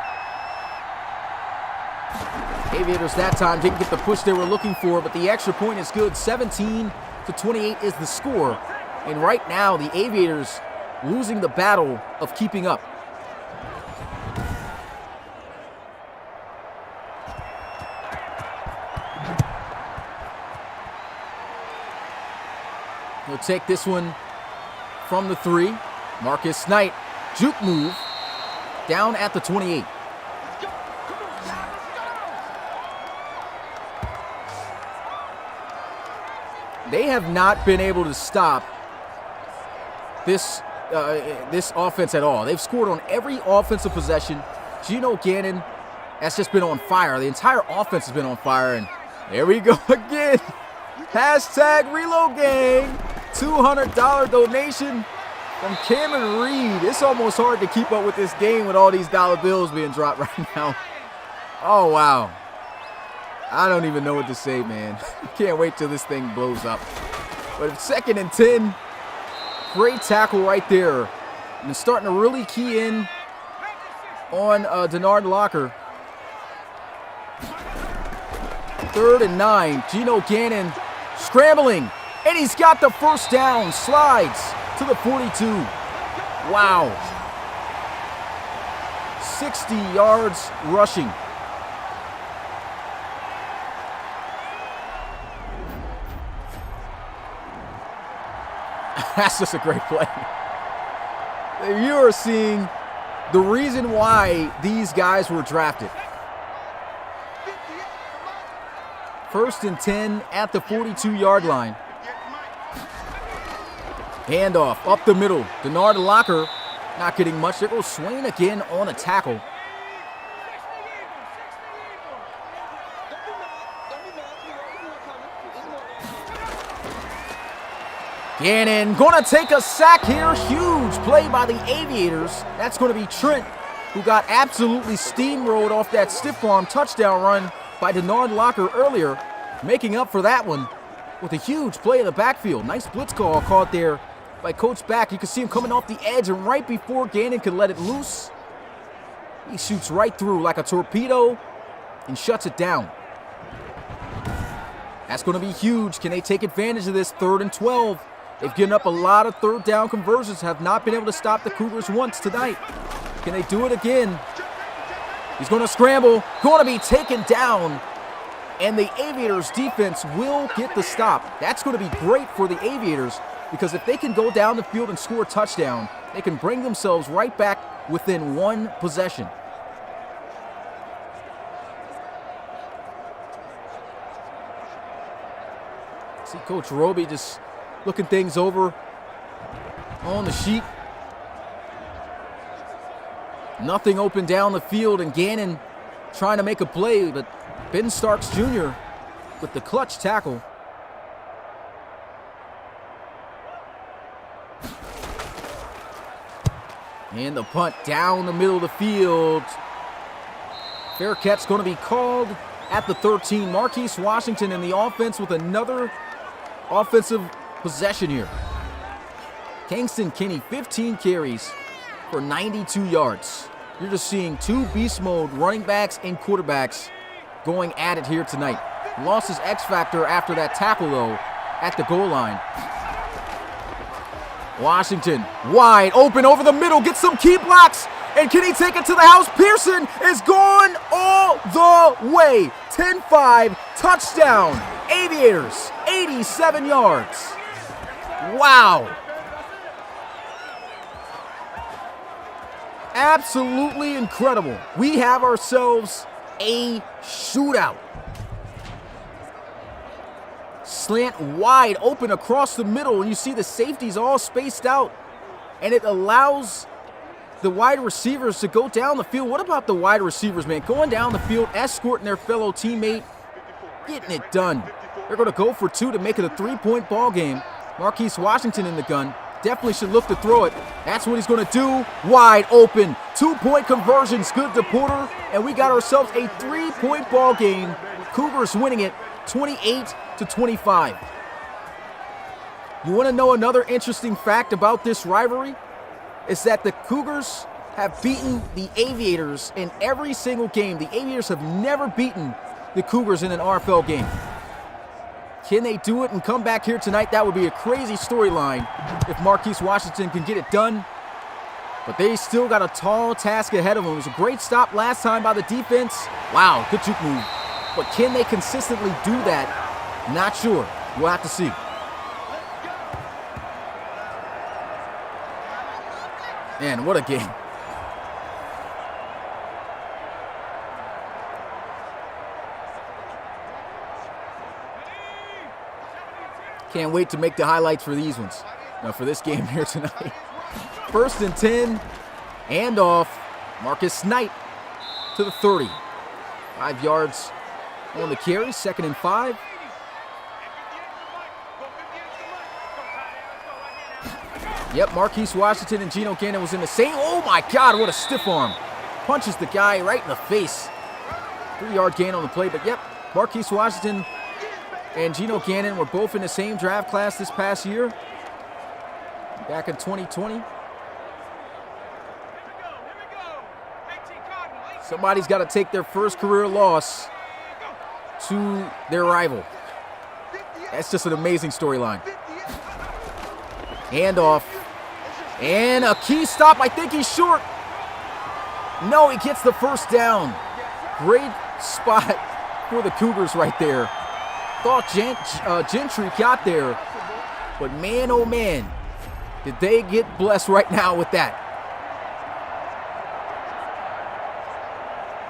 C: Aviators that time didn't get the push they were looking for, but the extra point is good. 17-28 is the score. And right now, the Aviators losing the battle of keeping up. He'll take this one from the 3. Marcus Knight, juke move, down at the 28. They have not been able to stop this offense at all. They've scored on every offensive possession. Geno Gannon has just been on fire. The entire offense has been on fire, and there we go again. Hashtag Reload Gang. $200 donation from Cameron Reed. It's almost hard to keep up with this game with all these dollar bills being dropped right now. Oh, wow. I don't even know what to say, man. Can't wait till this thing blows up. But 2nd and 10. Great tackle right there. And starting to really key in on Denard Locker. 3rd and 9. Geno Gannon scrambling. And he's got the first down. Slides to the 42. Wow. 60 yards rushing. That's just a great play. You are seeing the reason why these guys were drafted. 1st and 10 at the 42-yard line. Handoff up the middle. Denard Locker not getting much. There goes Swain again on a tackle. Gannon going to take a sack here. Huge play by the Aviators. That's going to be Trent, who got absolutely steamrolled off that stiff arm touchdown run by Denard Locker earlier, making up for that one with a huge play in the backfield. Nice blitz call caught there by Coach Back. You can see him coming off the edge, and right before Gannon could let it loose, he shoots right through like a torpedo and shuts it down. That's going to be huge. Can they take advantage of this 3rd and 12? They've given up a lot of 3rd down conversions, have not been able to stop the Cougars once tonight. Can they do it again? He's going to scramble, going to be taken down, and the Aviators defense will get the stop. That's going to be great for the Aviators, because if they can go down the field and score a touchdown, they can bring themselves right back within 1 possession. See Coach Roby just looking things over on the sheet. Nothing open down the field, and Gannon trying to make a play, but Ben Starks Jr. with the clutch tackle. And the punt down the middle of the field. Fair catch going to be called at the 13. Marquise Washington in the offense with another offensive possession here. Kingston Kinney, 15 carries for 92 yards. You're just seeing 2 beast mode running backs and quarterbacks going at it here tonight. Lost his X factor after that tackle, though, at the goal line. Washington wide open over the middle, gets some key blocks, and can he take it to the house? Pearson is gone all the way. 10-5, touchdown. Aviators, 87 yards. Wow. Absolutely incredible. We have ourselves a shootout. Slant wide open across the middle, and you see the safeties all spaced out, and it allows the wide receivers to go down the field. What about the wide receivers, man? Going down the field, escorting their fellow teammate, getting it done. They're going to go for 2 to make it a 3-point ball game. Marquise Washington in the gun. Definitely should look to throw it. That's what he's going to do. Wide open. 2-point conversion's good to Porter. And we got ourselves a 3-point ball game. Cougars winning it 28-25. You want to know another interesting fact about this rivalry? Is that the Cougars have beaten the Aviators in every single game. The Aviators have never beaten the Cougars in an RFL game. Can they do it and come back here tonight? That would be a crazy storyline if Marquise Washington can get it done. But they still got a tall task ahead of them. It was a great stop last time by the defense. Wow, good juke move. But can they consistently do that? Not sure. We'll have to see. Man, what a game. Can't wait to make the highlights for these ones. Now for this game here tonight. 1st and 10. Handoff. Marcus Knight to the 30. 5 yards on the carry. 2nd and 5. Yep, Marquise Washington and Geno Gannon was in the same. Oh my God, what a stiff arm. Punches the guy right in the face. 3-yard gain on the play, but yep, Marquise Washington and Geno Gannon were both in the same draft class this past year. Back in 2020. Somebody's got to take their first career loss to their rival. That's just an amazing storyline. Handoff. And a key stop. I think he's short. No, he gets the first down. Great spot for the Cougars right there. Thought Gentry got there. But man, oh man, did they get blessed right now with that.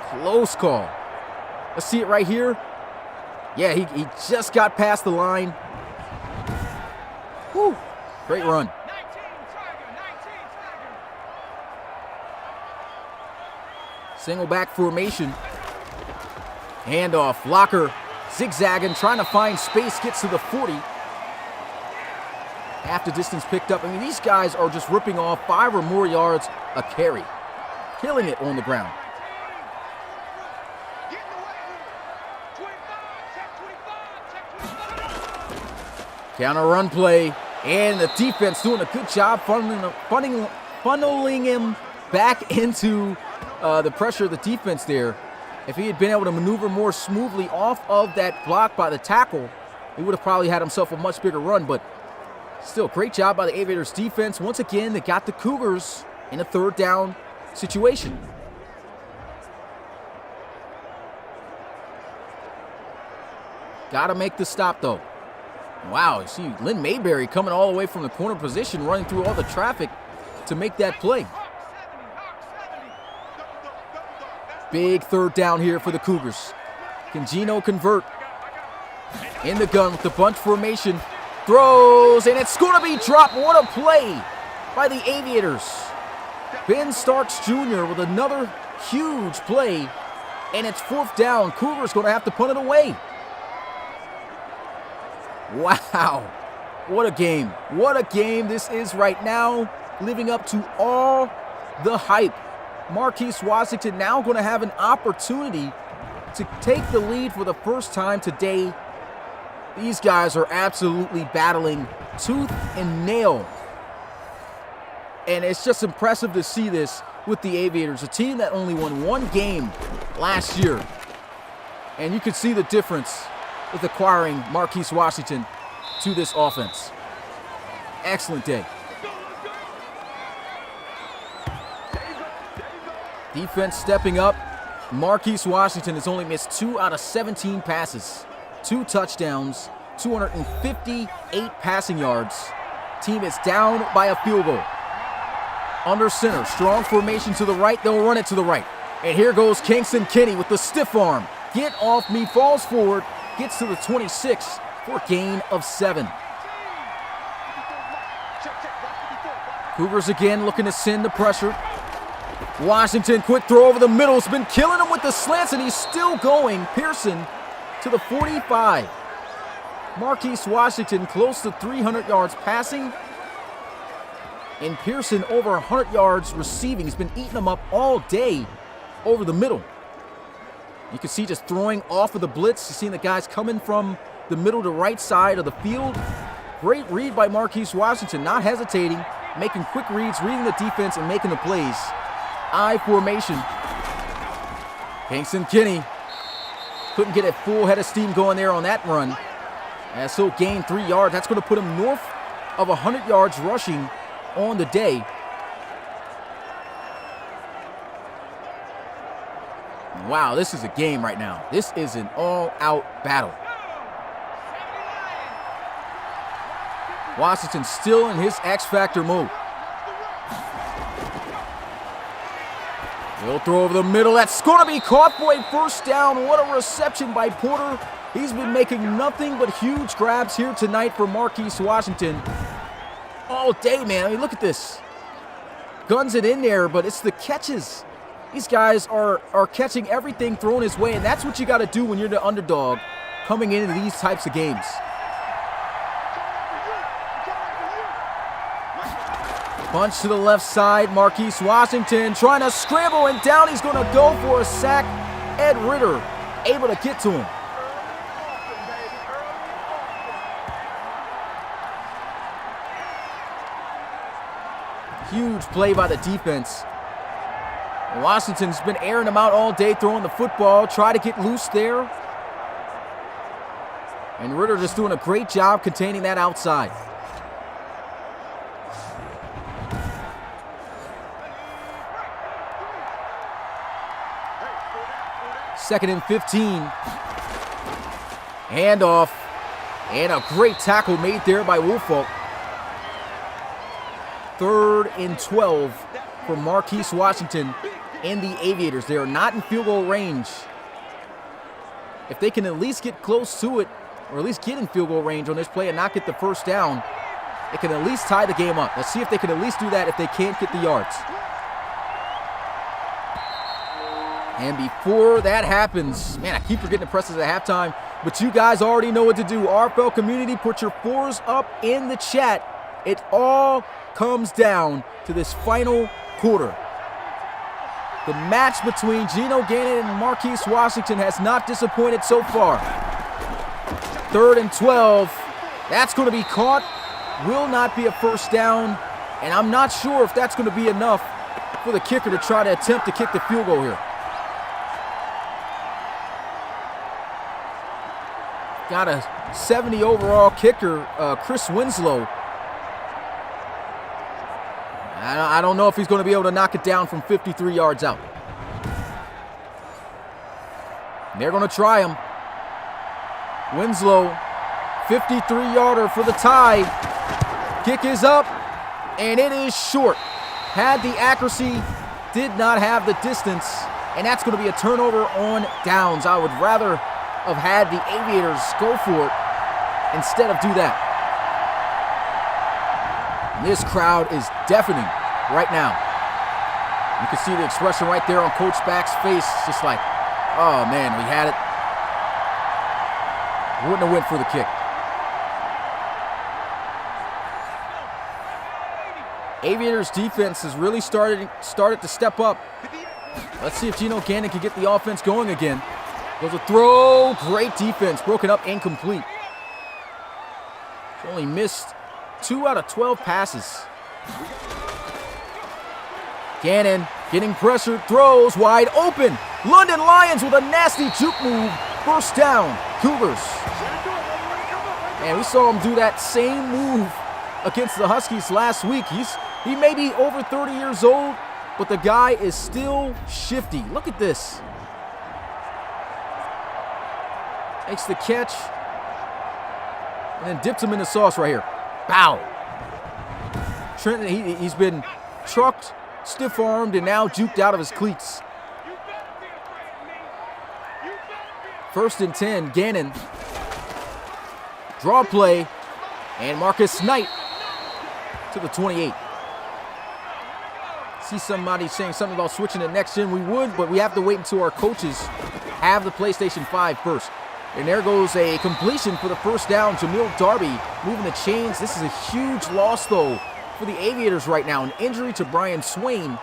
C: Close call. Let's see it right here. Yeah, he just got past the line. Whew. Great run. Single back formation. Handoff. Locker zigzagging, trying to find space. Gets to the 40. Half the distance picked up. I mean, these guys are just ripping off 5 or more yards a carry. Killing it on the ground. Counter run play. And the defense doing a good job funneling him back into the pressure of the defense there. If he had been able to maneuver more smoothly off of that block by the tackle, he would have probably had himself a much bigger run. But still, great job by the Aviators defense. Once again, they got the Cougars in a 3rd down situation. Got to make the stop, though. Wow, you see Lynn Mayberry coming all the way from the corner position, running through all the traffic to make that play. Big 3rd down here for the Cougars. Can Geno convert? In the gun with the bunch formation. Throws, and it's going to be dropped. What a play by the Aviators. Ben Starks Jr. with another huge play, and it's 4th down. Cougars going to have to punt it away. Wow, what a game. What a game this is right now, living up to all the hype. Marquise Washington now going to have an opportunity to take the lead for the first time today. These guys are absolutely battling tooth and nail. And it's just impressive to see this with the Aviators, a team that only won 1 game last year. And you can see the difference with acquiring Marquise Washington to this offense. Excellent day. Defense stepping up. Marquise Washington has only missed 2 out of 17 passes. 2 touchdowns, 258 passing yards. Team is down by a field goal. Under center, strong formation to the right. They'll run it to the right. And here goes Kingston Kinney with the stiff arm. Get off me, falls forward. Gets to the 26 for a gain of 7. Cougars again looking to send the pressure. Washington, quick throw over the middle. Has been killing him with the slants, and he's still going. Pearson to the 45. Marquise Washington close to 300 yards passing. And Pearson over 100 yards receiving. He's been eating them up all day over the middle. You can see just throwing off of the blitz. You're seeing the guys coming from the middle to right side of the field. Great read by Marquise Washington, not hesitating, making quick reads, reading the defense, and making the plays. I formation. Kingston Kinney couldn't get a full head of steam going there on that run. As he'll gain 3 yards. That's going to put him north of 100 yards rushing on the day. Wow, this is a game right now. This is an all-out battle. Washington still in his X-Factor mode. He'll throw over the middle. That's going to be caught for a first down. What a reception by Porter. He's been making nothing but huge grabs here tonight for Marquise Washington. All day, man. I mean, look at this. Guns it in there, but it's the catches. These guys are catching everything thrown his way, and that's what you got to do when you're the underdog coming into these types of games. Punch to the left side. Marquise Washington trying to scramble, and down he's going to go for a sack. Ed Ritter able to get to him. Huge play by the defense. Washington's been airing them out all day, throwing the football, try to get loose there. And Ritter just doing a great job containing that outside. Second and 15. Handoff. And a great tackle made there by Woolfolk. 3rd and 12 for Marquise Washington and the Aviators. They are not in field goal range. If they can at least get close to it, or at least get in field goal range on this play and not get the first down, it can at least tie the game up. Let's see if they can at least do that if they can't get the yards. And before that happens, man, I keep forgetting to press this at halftime, but you guys already know what to do. RFL community, put your 4s up in the chat. It all comes down to this final quarter. The match between Geno Gannon and Marquise Washington has not disappointed so far. 3rd and 12. That's going to be caught. Will not be a first down. And I'm not sure if that's going to be enough for the kicker to try to attempt to kick the field goal here. Got a 70 overall kicker, Chris Winslow. I don't know if he's going to be able to knock it down from 53 yards out. They're going to try him. Winslow, 53-yarder for the tie. Kick is up, and it is short. Had the accuracy, did not have the distance, and that's going to be a turnover on downs. I would rather have had the Aviators go for it instead of do that. This crowd is deafening right now. You can see the expression right there on Coach Back's face. It's just like, oh man, we had it. Wouldn't have went for the kick. Aviators defense has really started to step up. Let's see if Geno Gannon can get the offense going again. Goes a throw, great defense, broken up, incomplete. He's only missed 2 out of 12 passes. Gannon getting pressured, throws wide open. London Lions with a nasty juke move. First down, Cougars. And we saw him do that same move against the Huskies last week. He may be over 30 years old, but the guy is still shifty. Look at this. Makes the catch, and then dips him in the sauce right here. Bow. Trenton, he's been trucked, stiff-armed, and now juked out of his cleats. 1st and 10, Gannon. Draw play, and Marcus Knight to the 28. See somebody saying something about switching to next gen. We would, but we have to wait until our coaches have the PlayStation 5 first. And there goes a completion for the first down. Jamil Darby moving the chains. This is a huge loss, though, for the Aviators right now. An injury to Brian Swain.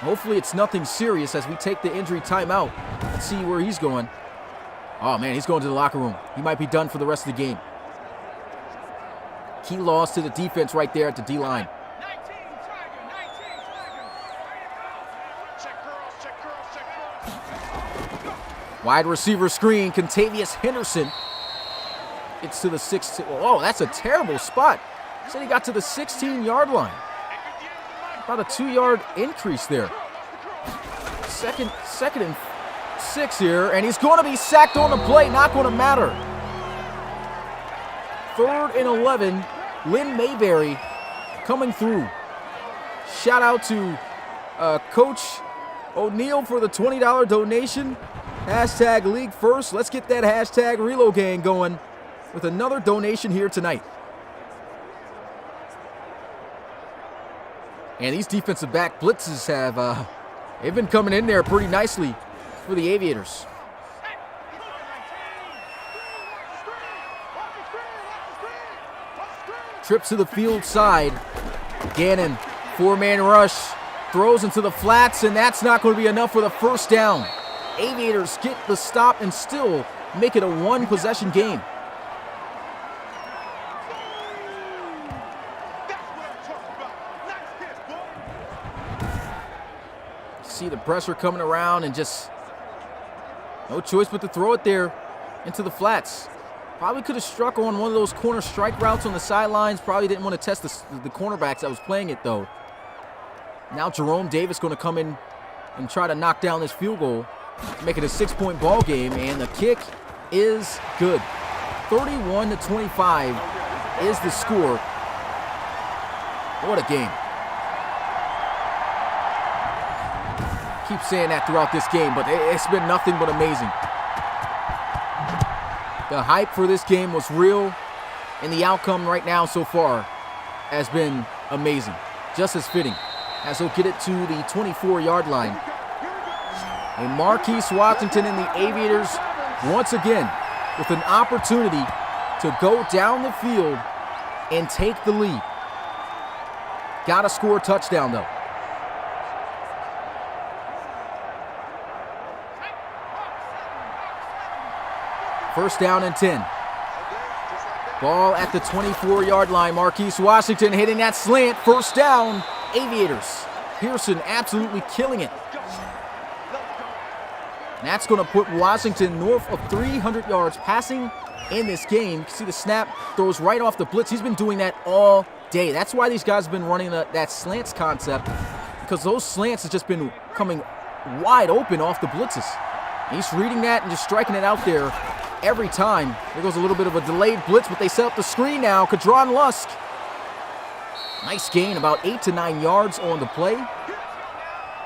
C: Hopefully it's nothing serious as we take the injury timeout. Let's see where he's going. Oh, man, he's going to the locker room. He might be done for the rest of the game. Key loss to the defense right there at the D-line. Wide receiver screen, Contavious Henderson. It's to the 16. Oh, that's a terrible spot. Said he got to the 16-yard line. About a 2-yard increase there. Second and 6 here, and he's going to be sacked on the play. Not going to matter. 3rd and 11. Lynn Mayberry coming through. Shout out to Coach O'Neill for the $20 donation. Hashtag League First. Let's get that hashtag Relo gang going with another donation here tonight. And these defensive back blitzes have they've been coming in there pretty nicely for the Aviators. Trip to the field side. Gannon, 4-man rush, throws into the flats, and that's not going to be enough for the first down. Aviators get the stop and still make it a 1-possession game. See the pressure coming around and just no choice but to throw it there into the flats. Probably could have struck on one of those corner strike routes on the sidelines. Probably didn't want to test the cornerbacks that was playing it, though. Now Jerome Davis going to come in and try to knock down this field goal, make it a 6-point ball game, and the kick is good. 31-25 is the score. What a game. Keep saying that throughout this game, but it's been nothing but amazing. The hype for this game was real, and the outcome right now so far has been amazing. Just as fitting, as he'll get it to the 24-yard line. And Marquise Washington and the Aviators, once again, with an opportunity to go down the field and take the lead. Got to score a touchdown, though. First down and 10. Ball at the 24-yard line. Marquise Washington hitting that slant. First down, Aviators. Pearson absolutely killing it. And that's going to put Washington north of 300 yards passing in this game. You can see the snap throws right off the blitz. He's been doing that all day. That's why these guys have been running that slants concept, because those slants have just been coming wide open off the blitzes. And he's reading that and just striking it out there every time. There goes a little bit of a delayed blitz, but they set up the screen now. Kadron Lusk. Nice gain, about 8 to 9 yards on the play.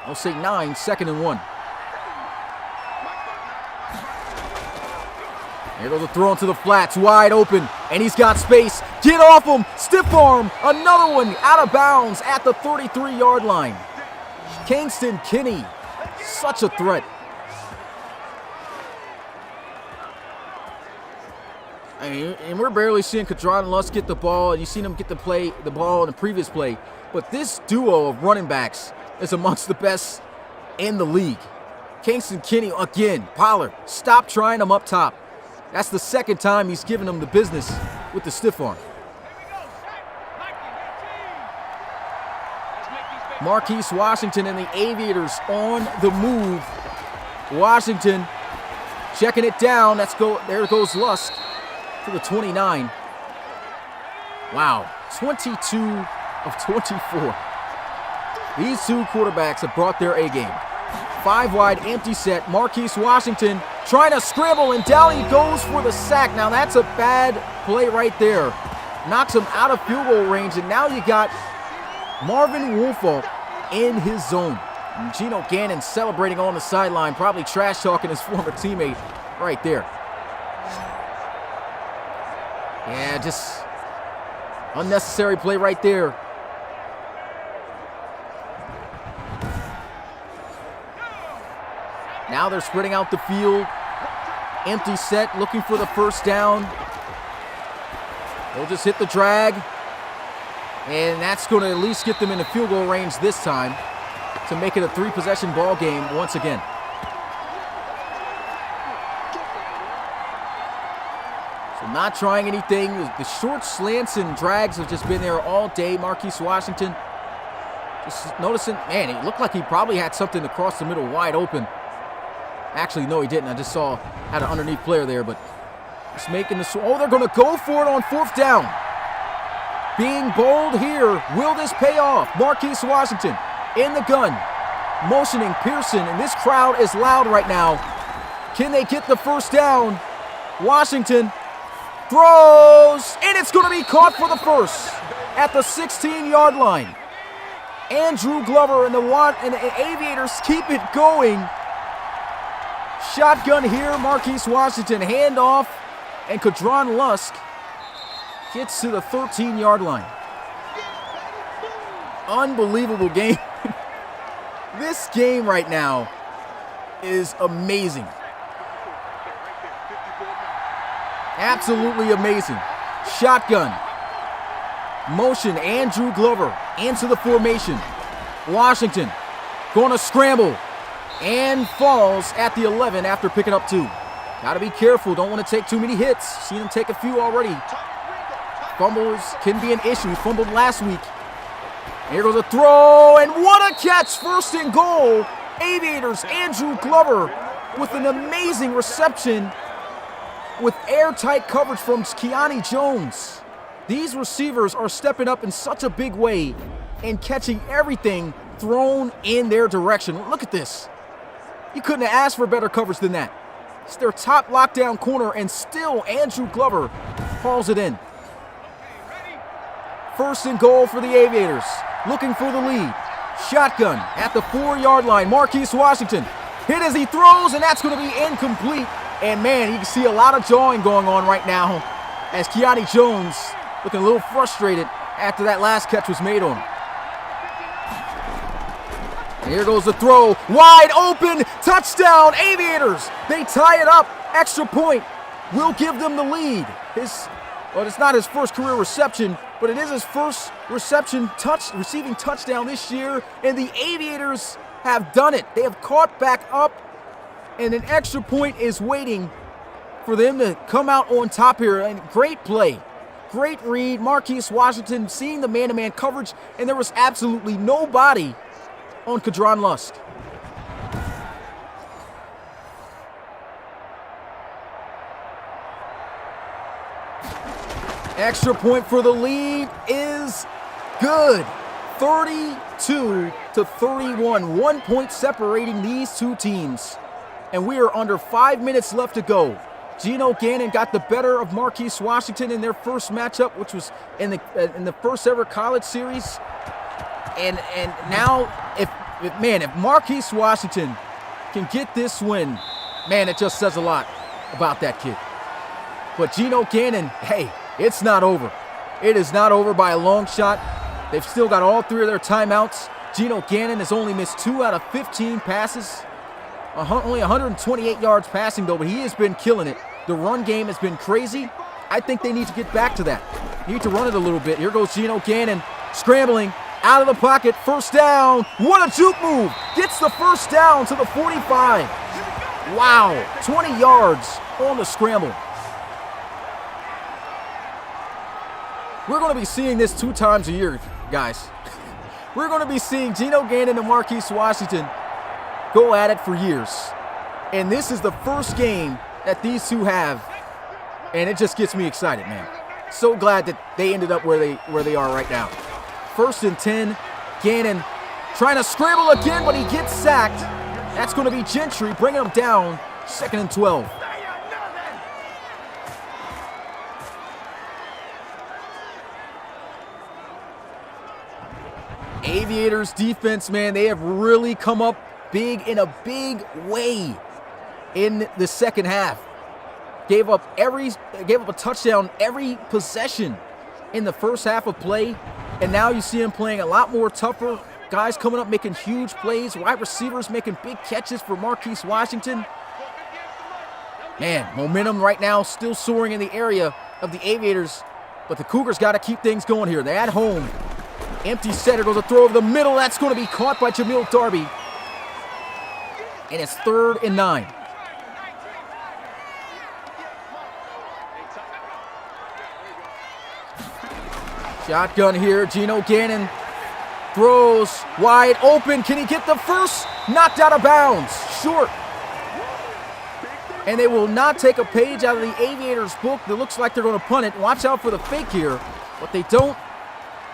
C: I'll say 9, 2nd and 1. There goes a throw into the flats, wide open, and he's got space. Get off him, stiff arm, another one out of bounds at the 33-yard line. Kingston Kinney, such a threat. And we're barely seeing Kadron Lusk get the ball, and you've seen him get the ball in the previous play. But this duo of running backs is amongst the best in the league. Kingston Kinney again. Pollard, stop trying him up top. That's the second time he's given him the business with the stiff arm. Marquise Washington and the Aviators on the move. Washington checking it down. There goes Lusk to the 29. Wow, 22 of 24. These two quarterbacks have brought their A-game. 5 wide, empty set. Marquise Washington trying to scramble, and down he goes for the sack. Now that's a bad play right there. Knocks him out of field goal range, and now you got Marvin Woolfolk in his zone. And Gino Gannon celebrating on the sideline, probably trash-talking his former teammate right there. Yeah, just unnecessary play right there. Now they're spreading out the field. Empty set, looking for the first down. They'll just hit the drag. And that's going to at least get them in the field goal range this time to make it a 3-possession ball game once again. So not trying anything. The short slants and drags have just been there all day. Marquise Washington just noticing, man, it looked like he probably had something across the middle wide open. Actually, no, he didn't. I just saw had an underneath player there, but just making the, oh, they're going to go for it on 4th down. Being bold here. Will this pay off? Marquise Washington in the gun, motioning Pearson, and this crowd is loud right now. Can they get the 1st down? Washington throws, and it's going to be caught for the 1st at the 16-yard line. Andrew Glover and the Aviators keep it going. Shotgun here, Marquise Washington, handoff, and Cougars Lusk gets to the 13-yard line. Unbelievable game. This game right now is amazing. Absolutely amazing. Shotgun. Motion, Andrew Glover into the formation. Washington going to scramble and falls at the 11 after picking up 2. Got to be careful. Don't want to take too many hits. Seen him take a few already. Fumbles can be an issue. He fumbled last week. Here goes a throw, and what a catch! 1st and goal. Aviators, Andrew Glover with an amazing reception with airtight coverage from Keani Jones. These receivers are stepping up in such a big way and catching everything thrown in their direction. Look at this. You couldn't have asked for better coverage than that. It's their top lockdown corner, and still Andrew Glover hauls it in. 1st and goal for the Aviators. Looking for the lead. Shotgun at the 4-yard line. Marquise Washington hit as he throws, and that's going to be incomplete. And man, you can see a lot of jawing going on right now as Keani Jones looking a little frustrated after that last catch was made on him. And here goes the throw. Wide open. Touchdown, Aviators. They tie it up. Extra point will give them the lead. Well, it's not his first career reception, but it is his first receiving touchdown this year, and the Aviators have done it. They have caught back up, and an extra point is waiting for them to come out on top here. And great play, great read. Marquise Washington seeing the man-to-man coverage, and there was absolutely nobody on Cougars Lusk. Extra point for the lead is good. 32-31. 1 point separating these two teams. And we are under 5 minutes left to go. Geno Gannon got the better of Marquise Washington in their first matchup, which was in the first ever college series. And now, if Marquise Washington can get this win, man, it just says a lot about that kid. But Geno Gannon, hey, it's not over. It is not over by a long shot. They've still got all 3 of their timeouts. Geno Gannon has only missed 2 out of 15 passes. Only 128 yards passing, though, but he has been killing it. The run game has been crazy. I think they need to get back to that. Need to run it a little bit. Here goes Geno Gannon scrambling out of the pocket. 1st down. What a juke move. Gets the 1st down to the 45. Wow. 20 yards on the scramble. We're going to be seeing this 2 times a year, guys. We're going to be seeing Geno Gannon and Marquise Washington go at it for years. And this is the first game that these two have, and it just gets me excited, man. So glad that they ended up where they are right now. 1st and 10. Gannon trying to scramble again, but he gets sacked. That's going to be Gentry bringing him down. 2nd and 12. Aviators defense, man, they have really come up big in a big way in the second half. Gave up a touchdown every possession in the first half of play, and now you see him playing a lot more tougher. Guys coming up making huge plays, wide receivers making big catches for Marquise Washington. Man, momentum right now still soaring in the area of the Aviators, but the Cougars got to keep things going here. They're at home. Empty center, goes a throw over the middle. That's going to be caught by Jamil Darby. And it's 3rd and 9. Shotgun here, Geno Gannon throws wide open. Can he get the first? Knocked out of bounds, short. And they will not take a page out of the Aviators book. It looks like they're going to punt it. Watch out for the fake here, but they don't.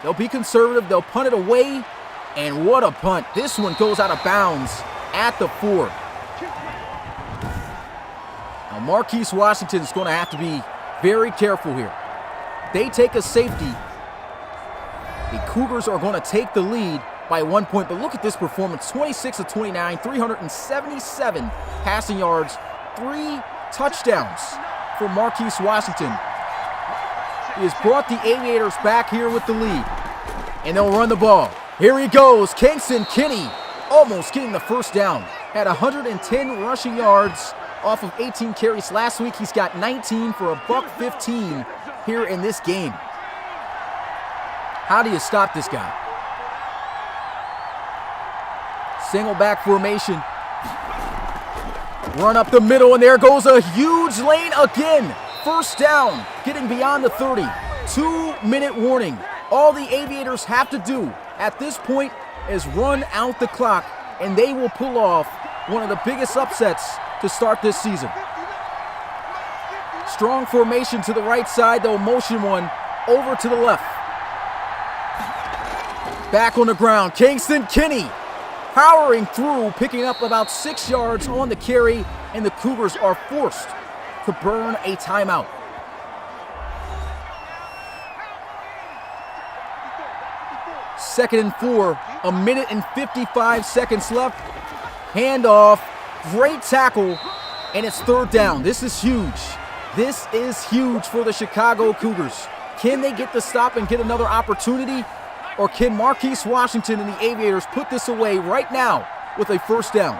C: They'll be conservative. They'll punt it away, and what a punt. This one goes out of bounds at the 4. Now, Marquise Washington is going to have to be very careful here. They take a safety. The Cougars are going to take the lead by 1 point, but look at this performance. 26 of 29, 377 passing yards, 3 touchdowns for Marquise Washington. He has brought the Aviators back here with the lead, and they'll run the ball. Here he goes, Kingston Kinney, almost getting the first down. Had 110 rushing yards off of 18 carries last week. He's got 19 for $115 here in this game. How do you stop this guy? Single back formation. Run up the middle, and there goes a huge lane again. First down, getting beyond the 30. 2-minute warning. All the Aviators have to do at this point is run out the clock, and they will pull off one of the biggest upsets to start this season. Strong formation to the right side. They'll motion one over to the left. Back on the ground, Kingston Kinney powering through, picking up about 6 yards on the carry, and the Cougars are forced to burn a timeout. Second and 4, 1 minute and 55 seconds left. Handoff, great tackle, and it's 3rd down. This is huge. This is huge for the Chicago Cougars. Can they get the stop and get another opportunity? Or can Marquise Washington and the Aviators put this away right now with a first down?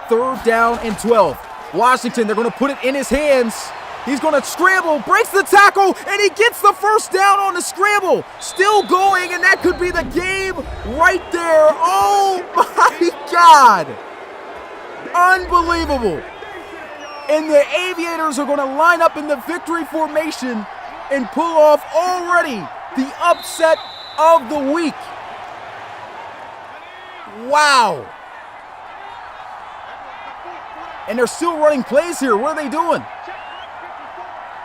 C: 3rd down and 12. Washington, they're going to put it in his hands. He's going to scramble, breaks the tackle, and he gets the first down on the scramble. Still going, and that could be the game right there. Oh my God. Unbelievable. And the Aviators are going to line up in the victory formation and pull off already the upset of the week. Wow. And they're still running plays here. What are they doing?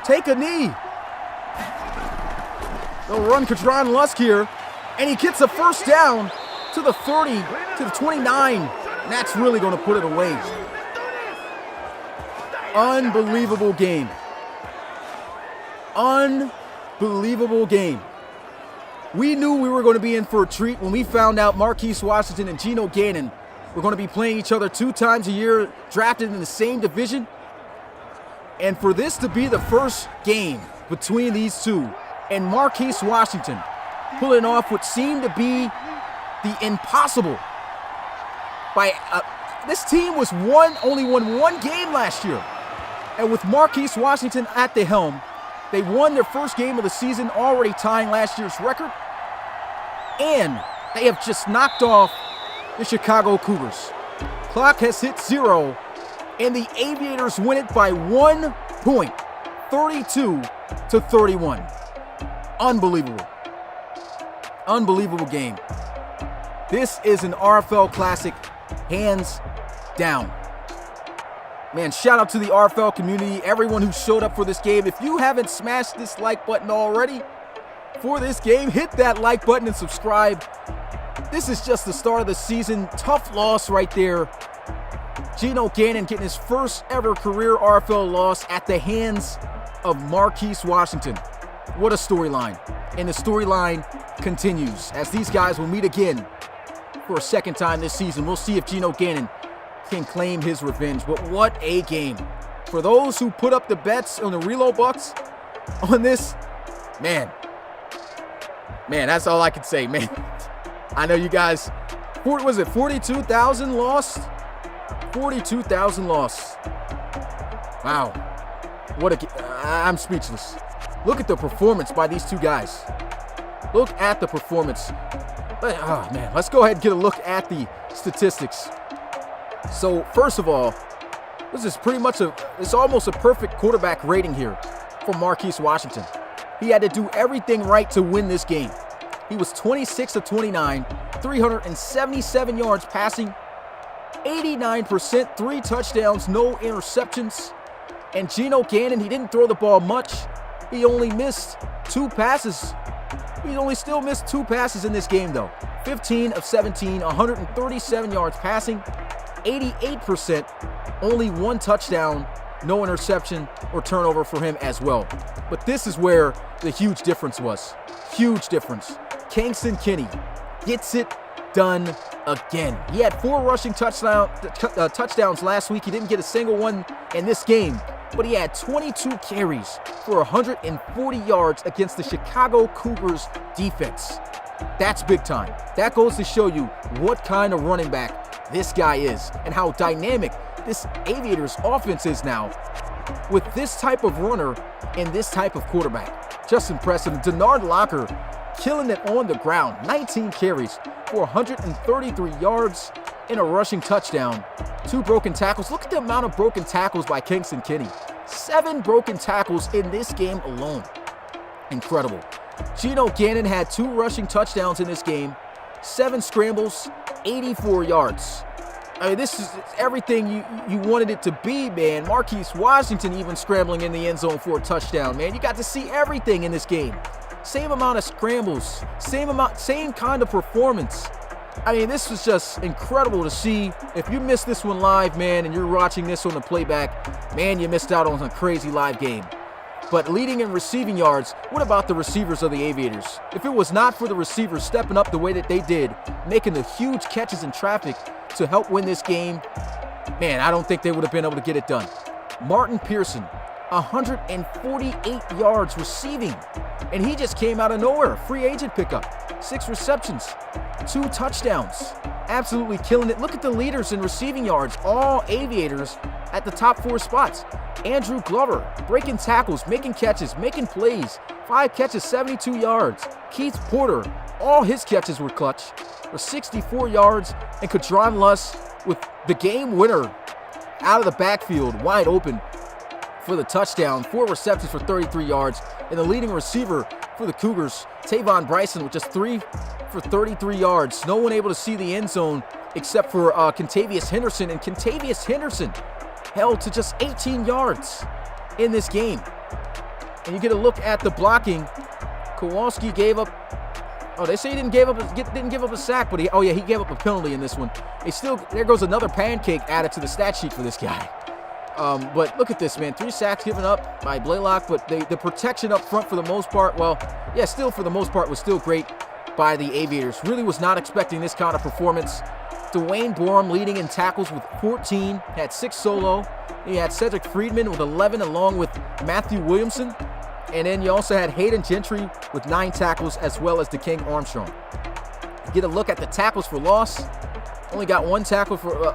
C: Take a knee. They'll run Kadron Lusk here, and he gets a first down to the 30, to the 29, and that's really going to put it away. Unbelievable game. Unbelievable game. We knew we were going to be in for a treat when we found out Marquise Washington and Geno Gannon were going to be playing each other 2 times a year, drafted in the same division. And for this to be the first game between these two, and Marquise Washington pulling off what seemed to be the impossible. This team only won 1 game last year. And with Marquise Washington at the helm, they won their first game of the season, already tying last year's record. And they have just knocked off the Chicago Cougars. Clock has hit 0, and the Aviators win it by 1 point, 32-31. Unbelievable. Unbelievable game. This is an RFL classic, hands down. Man, shout out to the RFL community, everyone who showed up for this game. If you haven't smashed this like button already for this game, hit that like button and subscribe. This is just the start of the season. Tough loss right there. Geno Gannon getting his first ever career RFL loss at the hands of Marquise Washington. What a storyline. And the storyline continues as these guys will meet again for a second time this season. We'll see if Geno Gannon can claim his revenge. But what a game. For those who put up the bets on the Relo Bucks on this, man, that's all I can say, man. I know you guys, was it 42,000 lost? 42,000 lost. Wow. I'm speechless. Look at the performance by these two guys. Look at the performance. Oh, man. Let's go ahead and get a look at the statistics. So, first of all, this is it's almost a perfect quarterback rating here for Marquise Washington. He had to do everything right to win this game. He was 26 of 29, 377 yards passing, 89%, 3 touchdowns, no interceptions. And Geno Gannon, he didn't throw the ball much. He only missed 2 passes. He only still missed 2 passes in this game, though. 15 of 17, 137 yards passing, 88%, only 1 touchdown, no interception or turnover for him as well. But this is where the huge difference was. Huge difference. Kingston Kinney gets it done again. He had 4 rushing touchdowns last week. He didn't get a single one in this game, but he had 22 carries for 140 yards against the Chicago Cougars defense. That's big time. That goes to show you what kind of running back this guy is and how dynamic this Aviators offense is now with this type of runner and this type of quarterback. Just impressive. Denard Locker killing it on the ground. 19 carries for 133 yards and a rushing touchdown. 2 broken tackles. Look at the amount of broken tackles by Kingston Kinney. 7 broken tackles in this game alone. Incredible. Geno Gannon had 2 rushing touchdowns in this game. 7 scrambles, 84 yards. I mean, this is everything you wanted it to be, man. Marquise Washington even scrambling in the end zone for a touchdown, man. You got to see everything in this game. Same amount of scrambles, same kind of performance. I mean, this was just incredible to see. If you missed this one live, man, and you're watching this on the playback, man, you missed out on a crazy live game. But leading in receiving yards, what about the receivers of the Aviators? If it was not for the receivers stepping up the way that they did, making the huge catches in traffic to help win this game, man, I don't think they would have been able to get it done. Martin Pearson, 148 yards receiving, and he just came out of nowhere. Free agent pickup, 6 receptions, 2 touchdowns. Absolutely killing it. Look at the leaders in receiving yards, all Aviators at the top 4 spots. Andrew Glover, breaking tackles, making catches, making plays. 5 catches, 72 yards. Keith Porter, all his catches were clutch for 64 yards. And Kadron Luss with the game winner out of the backfield, wide open for the touchdown. 4 receptions for 33 yards. And the leading receiver for the Cougars, Tavon Bryson, with just 3 for 33 yards. No one able to see the end zone except for Contavious Henderson. And Contavious Henderson held to just 18 yards in this game. And you get a look at the blocking. Kowalski gave up. Oh, they say he didn't give up a sack, but he gave up a penalty in this one. There goes another pancake added to the stat sheet for this guy. But look at this, man. 3 sacks given up by Blaylock, but the protection up front for the most part, still for the most part was still great by the Aviators. Really was not expecting this kind of performance. Dwayne Borum leading in tackles with 14, had 6 solo. He had Cedric Friedman with 11 along with Matthew Williamson. And then you also had Hayden Gentry with 9 tackles as well as DeKing Armstrong. Get a look at the tackles for loss. Only got 1 tackle for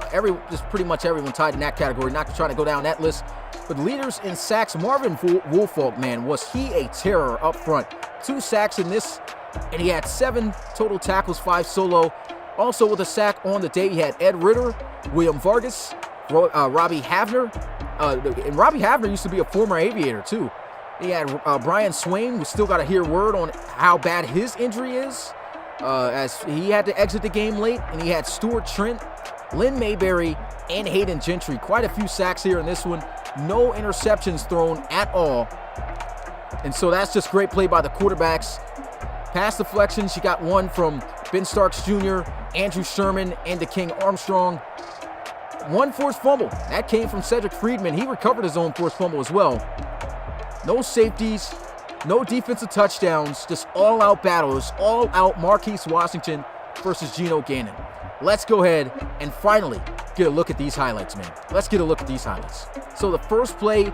C: just pretty much everyone tied in that category. Not trying to go down that list. But leaders in sacks, Marvin Woolfolk, man, was he a terror up front. 2 sacks in this, and he had 7 total tackles, 5 solo. Also with a sack on the day, he had Ed Ritter, William Vargas, Robbie Havner. And Robbie Havner used to be a former Aviator, too. He had Brian Swain, who still got to hear word on how bad his injury is, as he had to exit the game late. And he had Stuart Trent, Lynn Mayberry, and Hayden Gentry. Quite a few sacks here in this one. No interceptions thrown at all. And so that's just great play by the quarterbacks. Pass deflections, you got 1 from Ben Starks Jr., Andrew Sherman, and DeKing Armstrong. 1 forced fumble. That came from Cedric Friedman. He recovered his own forced fumble as well. No safeties, no defensive touchdowns, just all-out battles, all-out Marquise Washington versus Geno Gannon. Let's go ahead and finally get a look at these highlights, man. Let's get a look at these highlights. So the first play,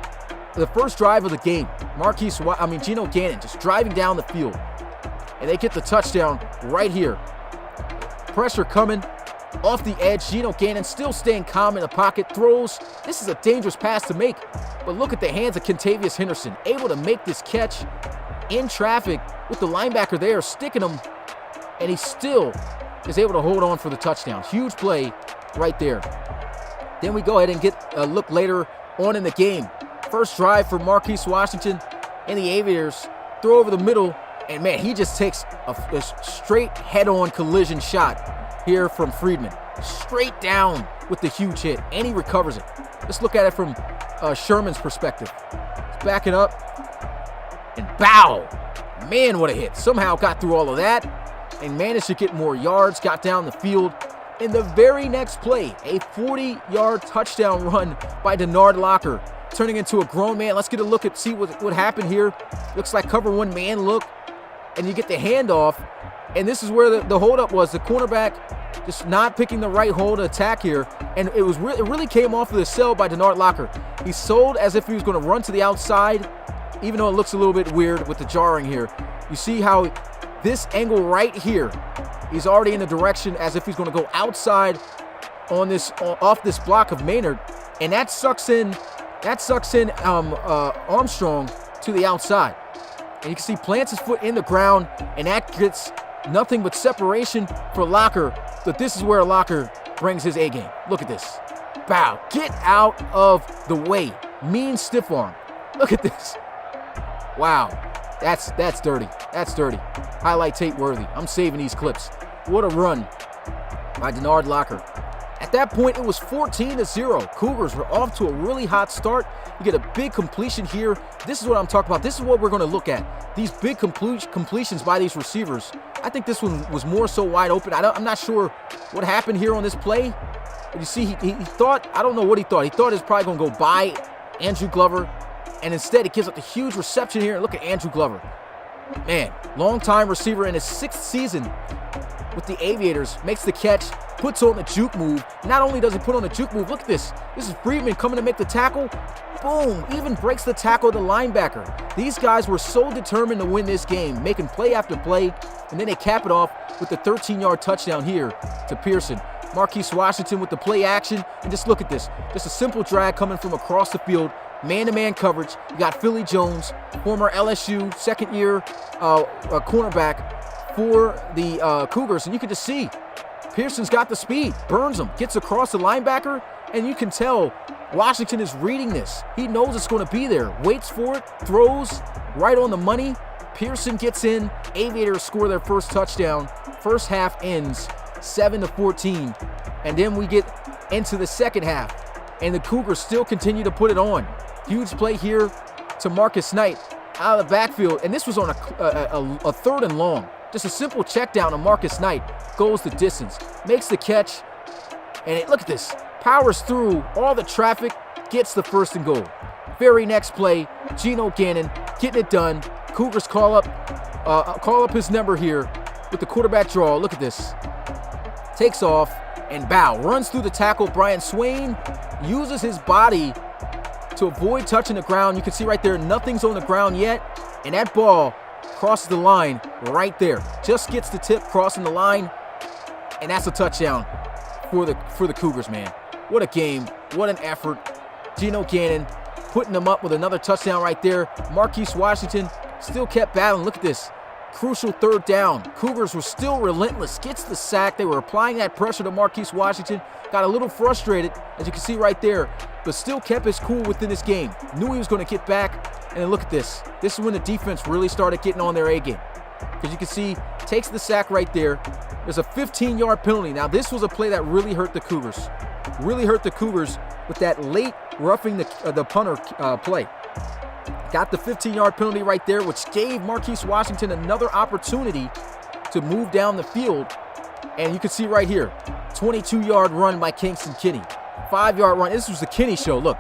C: the first drive of the game, Geno Gannon just driving down the field. And they get the touchdown right here. Pressure coming off the edge. Geno Gannon still staying calm in the pocket. Throws. This is a dangerous pass to make. But look at the hands of Contavious Henderson. Able to make this catch. in traffic with the linebacker there, sticking him, and he still is able to hold on for the touchdown. Huge play right there. Then we go ahead and get a look later on in the game. First drive for Marquise Washington and the Aviators. Throw over the middle, and man, he just takes a straight head-on collision shot here from Friedman. Straight down with the huge hit, and he recovers it. Let's look at it from Sherman's perspective. Let's back it up, and bow. Man, what a hit. Somehow got through all of that and managed to get more yards, got down the field. In the very next play, a 40-yard touchdown run by Denard Locker, turning into a grown man. Let's get a look at see what happened here. Looks like cover one man look, and you get the handoff, and this is where the holdup was. The cornerback just not picking the right hole to attack here, and it really came off of the sell by Denard Locker. He sold as if he was going to run to the outside, even though it looks a little bit weird with the jarring here. You see how this angle right here, he's already in the direction as if he's going to go outside on this off this block of Maynard, and that sucks in Armstrong to the outside. And you can see plants his foot in the ground, and that gets nothing but separation for Locker. But this is where Locker brings his A game. Look at this. Bow. Get out of the way. Mean stiff arm. Look at this. Wow. That's dirty. That's dirty. Highlight tape worthy. I'm saving these clips. What a run by Denard Locker. At that point, it was 14-0. Cougars were off to a really hot start. You get a big completion here. This is what I'm talking about. This is what we're going to look at. These big completions by these receivers. I think this one was more so wide open. I'm not sure what happened here on this play. But you see, he thought, I don't know what he thought. He thought it was probably going to go by Andrew Glover. And instead, he gives up the huge reception here. Look at Andrew Glover. Man, long-time receiver in his 6th season with the Aviators. Makes the catch, puts on the juke move. Not only does he put on the juke move, look at this. This is Friedman coming to make the tackle. Boom, even breaks the tackle of the linebacker. These guys were so determined to win this game, making play after play, and then they cap it off with the 13-yard touchdown here to Pearson. Marquise Washington with the play action, and just look at this. Just a simple drag coming from across the field. Man-to-man coverage. You got Philly Jones, former LSU second-year cornerback for the Cougars, and you can just see Pearson's got the speed, burns him, gets across the linebacker, and you can tell Washington is reading this. He knows it's going to be there, waits for it, throws right on the money. Pearson gets in. Aviators score their first touchdown. First half ends 7-14, and then we get into the second half, and the Cougars still continue to put it on. Huge play here to Marcus Knight out of the backfield, and this was on a 3rd and long. Just a simple check down to Marcus Knight, goes the distance, makes the catch, and look at this, powers through all the traffic, gets the 1st and goal. Very next play, Geno Gannon getting it done. Cougars call up his number here with the quarterback draw. Look at this, takes off and bow, runs through the tackle. Brian Swain uses his body to avoid touching the ground. You can see right there, nothing's on the ground yet, and that ball crosses the line right there. Just gets the tip crossing the line, and that's a touchdown for the Cougars, man. What a game, what an effort. Geno Gannon putting them up with another touchdown right there. Marquise Washington still kept battling. Look at this. Crucial 3rd down. Cougars were still relentless. Gets the sack. They were applying that pressure to Marquise Washington. Got a little frustrated, as you can see right there, but still kept his cool within this game. Knew he was going to get back. And then look at this. This is when the defense really started getting on their A game. Because you can see, takes the sack right there. There's a 15-yard penalty. Now, this was a play that really hurt the Cougars. Really hurt the Cougars with that late roughing the punter play. Got the 15-yard penalty right there, which gave Marquise Washington another opportunity to move down the field. And you can see right here, 22-yard run by Kingston Kinney. 5-yard run. This was the Kinney show. Look,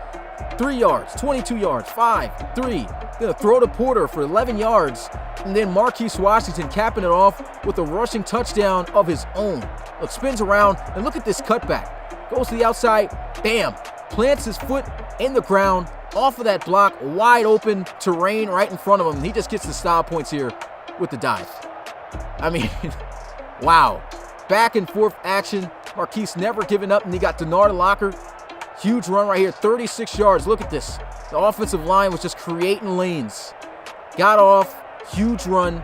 C: 3 yards, 22 yards, 5, 3. Then a throw to Porter for 11 yards. And then Marquise Washington capping it off with a rushing touchdown of his own. Look, spins around, and look at this cutback. Goes to the outside, bam, plants his foot in the ground, off of that block, wide open terrain right in front of him. He just gets the style points here with the dive. I mean, wow. Back and forth action. Marquise never giving up, and he got Denard Locker. Huge run right here, 36 yards. Look at this. The offensive line was just creating lanes. Got off, huge run.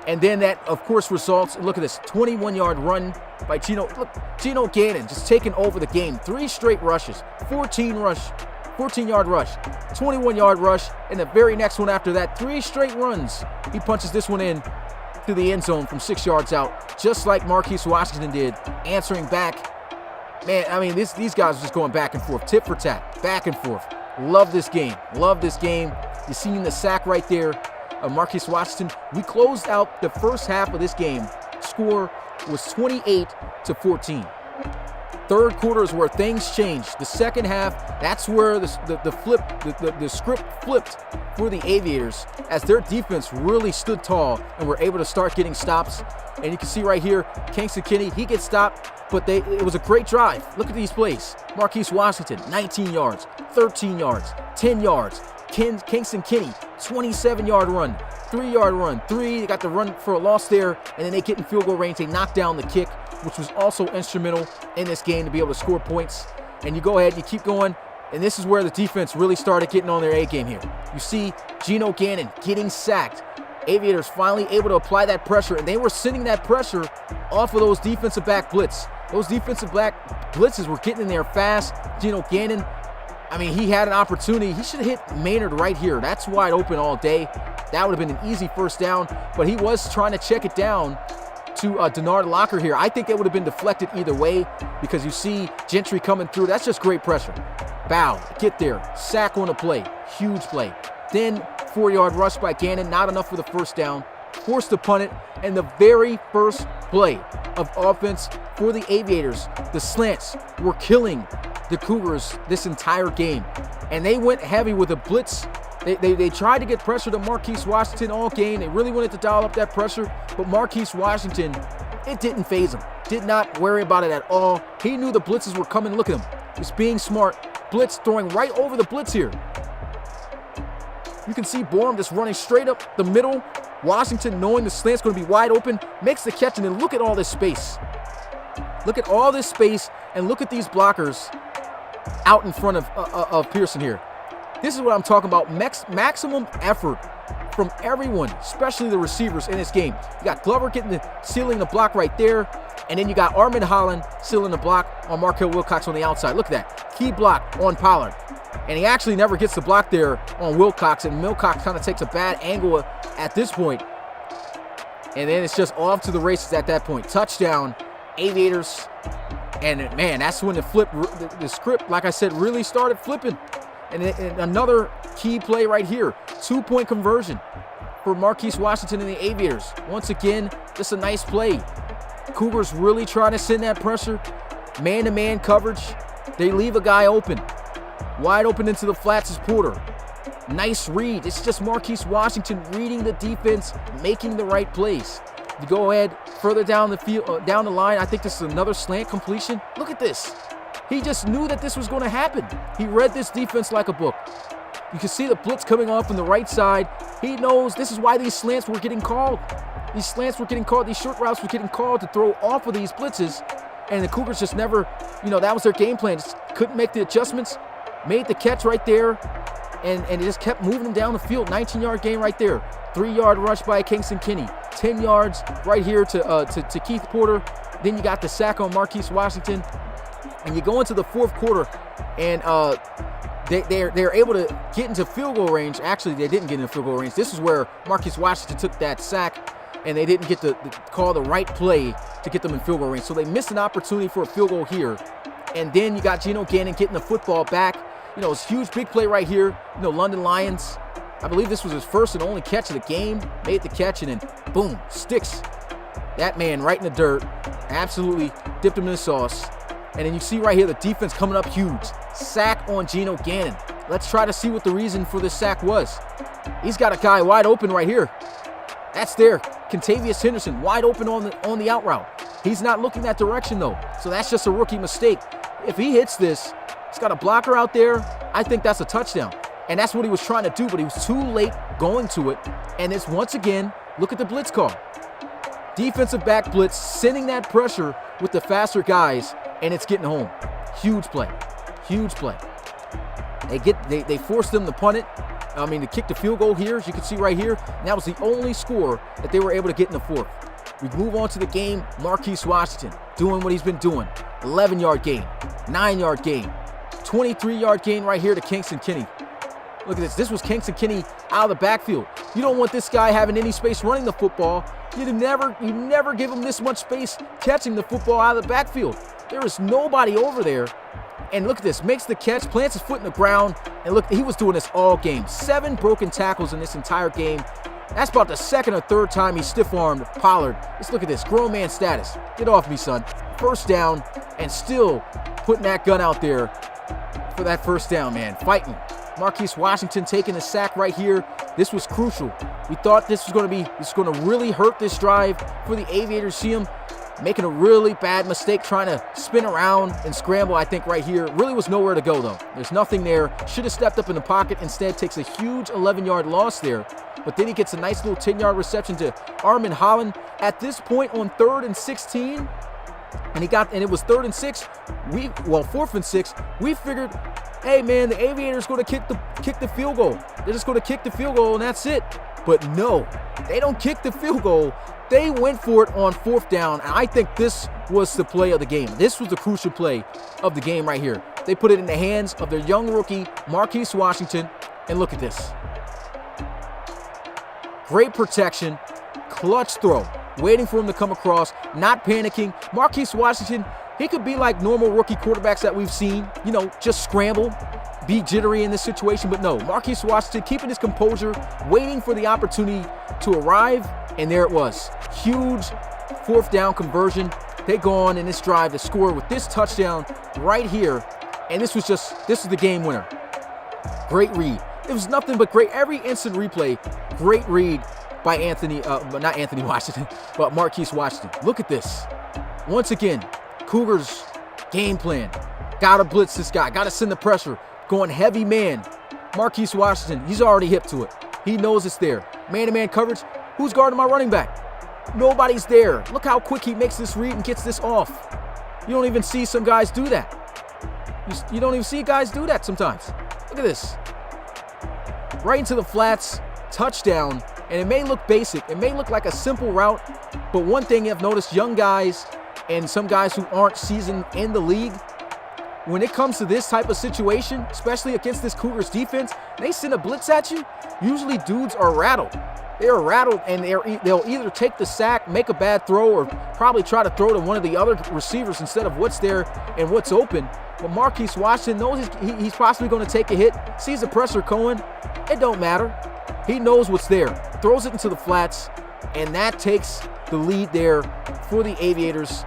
C: And then that, of course, results, look at this, 21-yard run by Gino. Look, Gino Gannon just taking over the game. 3 straight rushes, 14-yard rush, 21-yard rush, and the very next one after that, 3 straight runs. He punches this one in to the end zone from 6 yards out, just like Marquise Washington did, answering back. Man, I mean, these guys are just going back and forth, tit for tat, back and forth. Love this game. Love this game. You seen the sack right there of Marquise Washington. We closed out the first half of this game. Score was 28-14. Third quarter is where things changed. The second half, that's where the script flipped for the Aviators as their defense really stood tall and were able to start getting stops. And you can see right here, Kingston Kinney, he gets stopped, but it was a great drive. Look at these plays. Marquise Washington, 19 yards, 13 yards, 10 yards. Kingston Kinney, 27-yard run, 3-yard run, 3. They got the run for a loss there, and then they get in field goal range. They knock down the kick, which was also instrumental in this game to be able to score points. And you go ahead, you keep going, and this is where the defense really started getting on their A game here. You see Gino Gannon getting sacked. Aviators finally able to apply that pressure, and they were sending that pressure off of those defensive back blitz. Those defensive back blitzes were getting in there fast. Gino Gannon, I mean, he had an opportunity. He should have hit Maynard right here. That's wide open all day. That would have been an easy first down, but he was trying to check it down to Denard Locker here. I think it would have been deflected either way because you see Gentry coming through. That's just great pressure. Bow, get there, sack on the play, huge play. Then 4-yard rush by Gannon, not enough for the first down. Forced to punt it, and the very first play of offense for the Aviators, the slants were killing the Cougars this entire game. And they went heavy with a blitz. They tried to get pressure to Marquise Washington all game. They really wanted to dial up that pressure, but Marquise Washington, it didn't faze him. Did not worry about it at all. He knew the blitzes were coming. Look at him. He's being smart. Blitz throwing right over the blitz here. You can see Borum just running straight up the middle. Washington, knowing the slant's going to be wide open, makes the catch, and then look at all this space. Look at all this space, and look at these blockers out in front of Pearson here. This is what I'm talking about. Maximum effort from everyone, especially the receivers in this game. You got Glover sealing the block right there, and then you got Armand Holland sealing the block on Markel Wilcox on the outside. Look at that. Key block on Pollard. And he actually never gets the block there on Wilcox, and Wilcox kind of takes a bad angle at this point. And then it's just off to the races at that point. Touchdown, Aviators. And man, that's when the script, like I said, really started flipping. And another key play right here, 2-point conversion for Marquise Washington and the Aviators. Once again, just a nice play. Cougars really trying to send that pressure. Man-to-man coverage. They leave a guy open. Wide open into the flats is Porter. Nice read. It's just Marquise Washington reading the defense, making the right plays. You go ahead further down the field, down the line. I think this is another slant completion. Look at this. He just knew that this was going to happen. He read this defense like a book. You can see the blitz coming off on the right side. He knows this is why these slants were getting called. These slants were getting called. These short routes were getting called to throw off of these blitzes. And the Cougars just never, that was their game plan. Just couldn't make the adjustments. Made the catch right there. And it just kept moving them down the field. 19-yard gain right there. 3-yard rush by Kingston Kinney. 10 yards right here to Keith Porter. Then you got the sack on Marquise Washington. And you go into the fourth quarter, and they're able to get into field goal range. Actually, they didn't get into field goal range. This is where Marquise Washington took that sack, and they didn't get to call the right play to get them in field goal range. So they missed an opportunity for a field goal here. And then you got Gino Gannon getting the football back. It's a huge big play right here. London Lions, I believe this was his first and only catch of the game. Made the catch, and then boom, sticks that man right in the dirt. Absolutely dipped him in the sauce. And then you see right here the defense coming up huge. Sack on Gino Gannon. Let's try to see what the reason for this sack was. He's got a guy wide open right here. That's there. Contavious Henderson wide open on the out route. He's not looking that direction though. So that's just a rookie mistake. If he hits this, he's got a blocker out there. I think that's a touchdown. And that's what he was trying to do, but he was too late going to it. And it's once again, look at the blitz call. Defensive back blitz, sending that pressure with the faster guys, and it's getting home. Huge play. Huge play. They force them to punt it. to kick the field goal here, as you can see right here. And that was the only score that they were able to get in the fourth. We move on to the game. Marquise Washington doing what he's been doing. 11-yard gain, 9-yard gain, 23-yard gain right here to Kingston Kinney. Look at this. This was Kingston Kinney out of the backfield. You don't want this guy having any space running the football. You never give him this much space catching the football out of the backfield. There is nobody over there. And look at this. Makes the catch, plants his foot in the ground. And look, he was doing this all game. 7 broken tackles in this entire game. That's about the second or third time he stiff-armed Pollard. Let's look at this. Grown man status. Get off me, son. First down, and still putting that gun out there for that first down, man. Fighting. Marquise Washington taking the sack right here. This was crucial. We thought this was going to really hurt this drive for the Aviators. See him making a really bad mistake trying to spin around and scramble, I think, right here. Really was nowhere to go, though. There's nothing there. Should have stepped up in the pocket. Instead, takes a huge 11-yard loss there. But then he gets a nice little 10-yard reception to Armin Holland. At this point on 3rd and 16, and it was 3rd and 6. 4th and 6. We figured, hey man, the Aviators going to kick the field goal. They're just going to kick the field goal and that's it. But no, they don't kick the field goal. They went for it on 4th down, and I think this was the play of the game. This was the crucial play of the game right here. They put it in the hands of their young rookie, Marquise Washington, and look at this. Great protection, clutch throw, waiting for him to come across, not panicking. Marquise Washington, he could be like normal rookie quarterbacks that we've seen, just scramble, be jittery in this situation, but no. Marquise Washington keeping his composure, waiting for the opportunity to arrive, and there it was. Huge 4th down conversion. They go on in this drive to score with this touchdown right here, and this was the game winner. Great read. It was nothing but great. Every instant replay, great read by not Anthony Washington, but Marquise Washington. Look at this. Once again, Cougars game plan. Gotta blitz this guy. Gotta send the pressure. Going heavy man. Marquise Washington, he's already hip to it. He knows it's there. Man-to-man coverage. Who's guarding my running back? Nobody's there. Look how quick he makes this read and gets this off. You don't even see some guys do that. You don't even see guys do that sometimes. Look at this. Right into the flats, touchdown, and it may look basic. It may look like a simple route, but one thing I've noticed, young guys and some guys who aren't seasoned in the league, when it comes to this type of situation, especially against this Cougars defense, they send a blitz at you, usually dudes are rattled. They're rattled, and they'll either take the sack, make a bad throw, or probably try to throw to one of the other receivers instead of what's there and what's open. But Marquise Washington knows he's possibly going to take a hit, sees the pressure coming. It don't matter. He knows what's there. Throws it into the flats, and that takes the lead there for the Aviators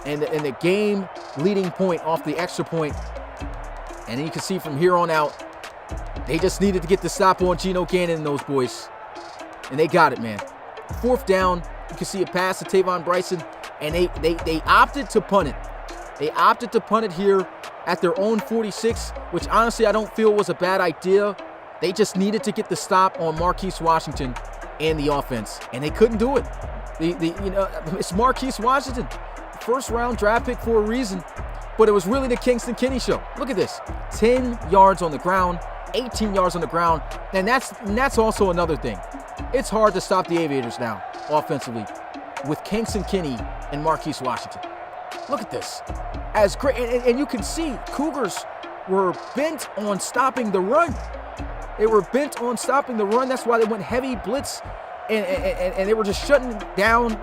C: and the game leading point off the extra point. And then you can see from here on out, they just needed to get the stop on Geno Gannon and those boys. And they got it, man. 4th down, you can see a pass to Tavon Bryson, and they opted to punt it. They opted to punt it here at their own 46, which honestly I don't feel was a bad idea. They just needed to get the stop on Marquise Washington and the offense, and they couldn't do it. It's Marquise Washington, 1st-round draft pick for a reason, but it was really the Kingston Kinney show. Look at this, 10 yards on the ground, 18 yards on the ground, and that's also another thing. It's hard to stop the Aviators now, offensively, with Kingston Kinney and Marquise Washington. Look at this. As great, and you can see Cougars were bent on stopping the run. They were bent on stopping the run. That's why they went heavy blitz, and they were just shutting down,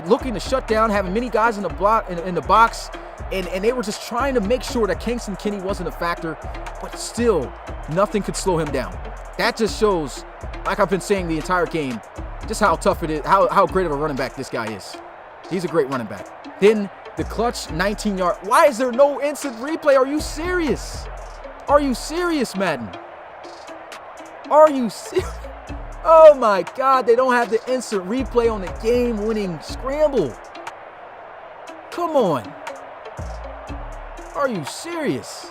C: looking to shut down, having many guys in the box, and they were just trying to make sure that Kingston Kinney wasn't a factor, but still, nothing could slow him down. That just shows, like I've been saying the entire game, just how tough it is, how great of a running back this guy is. He's a great running back. Then the clutch 19-yard. Why is there no instant replay? Are you serious? Are you serious, Madden? Are you serious? Oh my God, they don't have the instant replay on the game-winning scramble. Come on. Are you serious?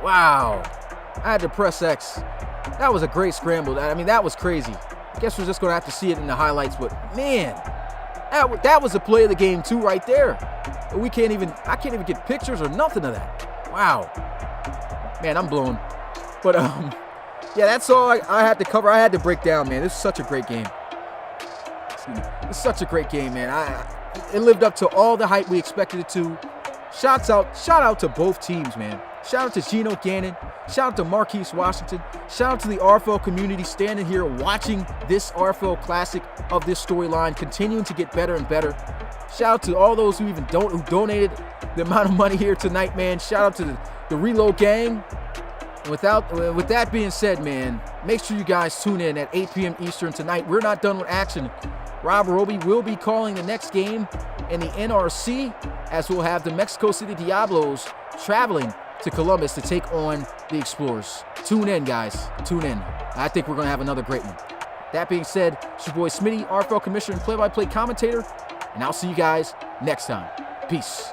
C: Wow. I had to press X. That was a great scramble. I mean, that was crazy. I guess we're just going to have to see it in the highlights, but man, that was the play of the game too right there. I can't even get pictures or nothing of that. Wow. Man, I'm blown. But yeah, that's all I had to cover. I had to break down, man. This is such a great game. It's such a great game, man. It lived up to all the hype we expected it to. Shout out to both teams, man. Shout out to Geno Gannon. Shout out to Marquise Washington. Shout out to the RFL community standing here watching this RFL Classic of this storyline, continuing to get better and better. Shout out to all those who donated the amount of money here tonight, man. Shout out to the Reload gang. With that being said, man, make sure you guys tune in at 8 p.m. Eastern tonight. We're not done with action. Rob Roby will be calling the next game in the NRC, as we'll have the Mexico City Diablos traveling to Columbus to take on the Explorers. Tune in, guys. Tune in. I think we're going to have another great one. That being said, it's your boy Smitty, RFL Commissioner and play-by-play commentator, and I'll see you guys next time. Peace.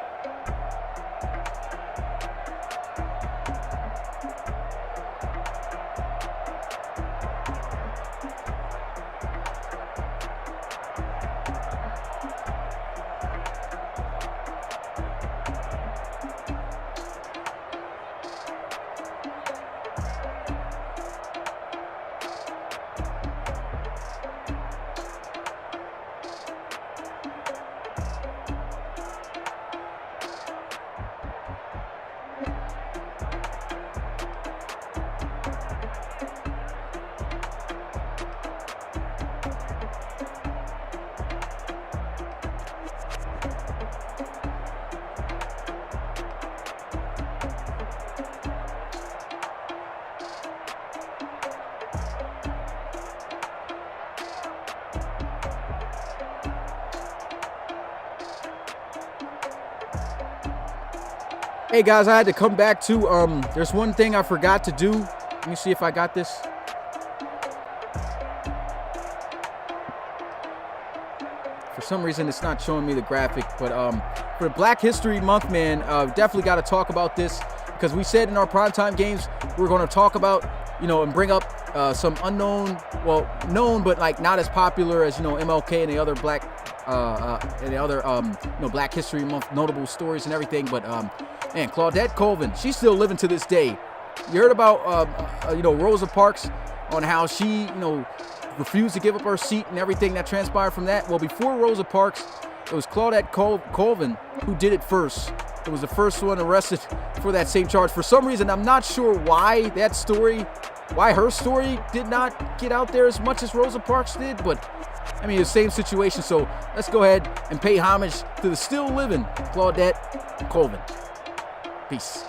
C: Hey guys, I had to come back to, there's one thing I forgot to do. Let me see if I got this. For some reason, it's not showing me the graphic, but for Black History Month, man, definitely got to talk about this, because we said in our primetime games, we're going to talk about, and bring up some unknown, known, but like not as popular as, MLK and the other Black Black History Month notable stories and everything. But man, Claudette Colvin, she's still living to this day. You heard about Rosa Parks, on how she refused to give up her seat and everything that transpired from that. Well, before Rosa Parks, it was Claudette Colvin who did it first. It was the first one arrested for that same charge. For some reason, I'm not sure why her story did not get out there as much as Rosa Parks did, but I mean, the same situation. So let's go ahead and pay homage to the still living Claudette Colvin. Peace.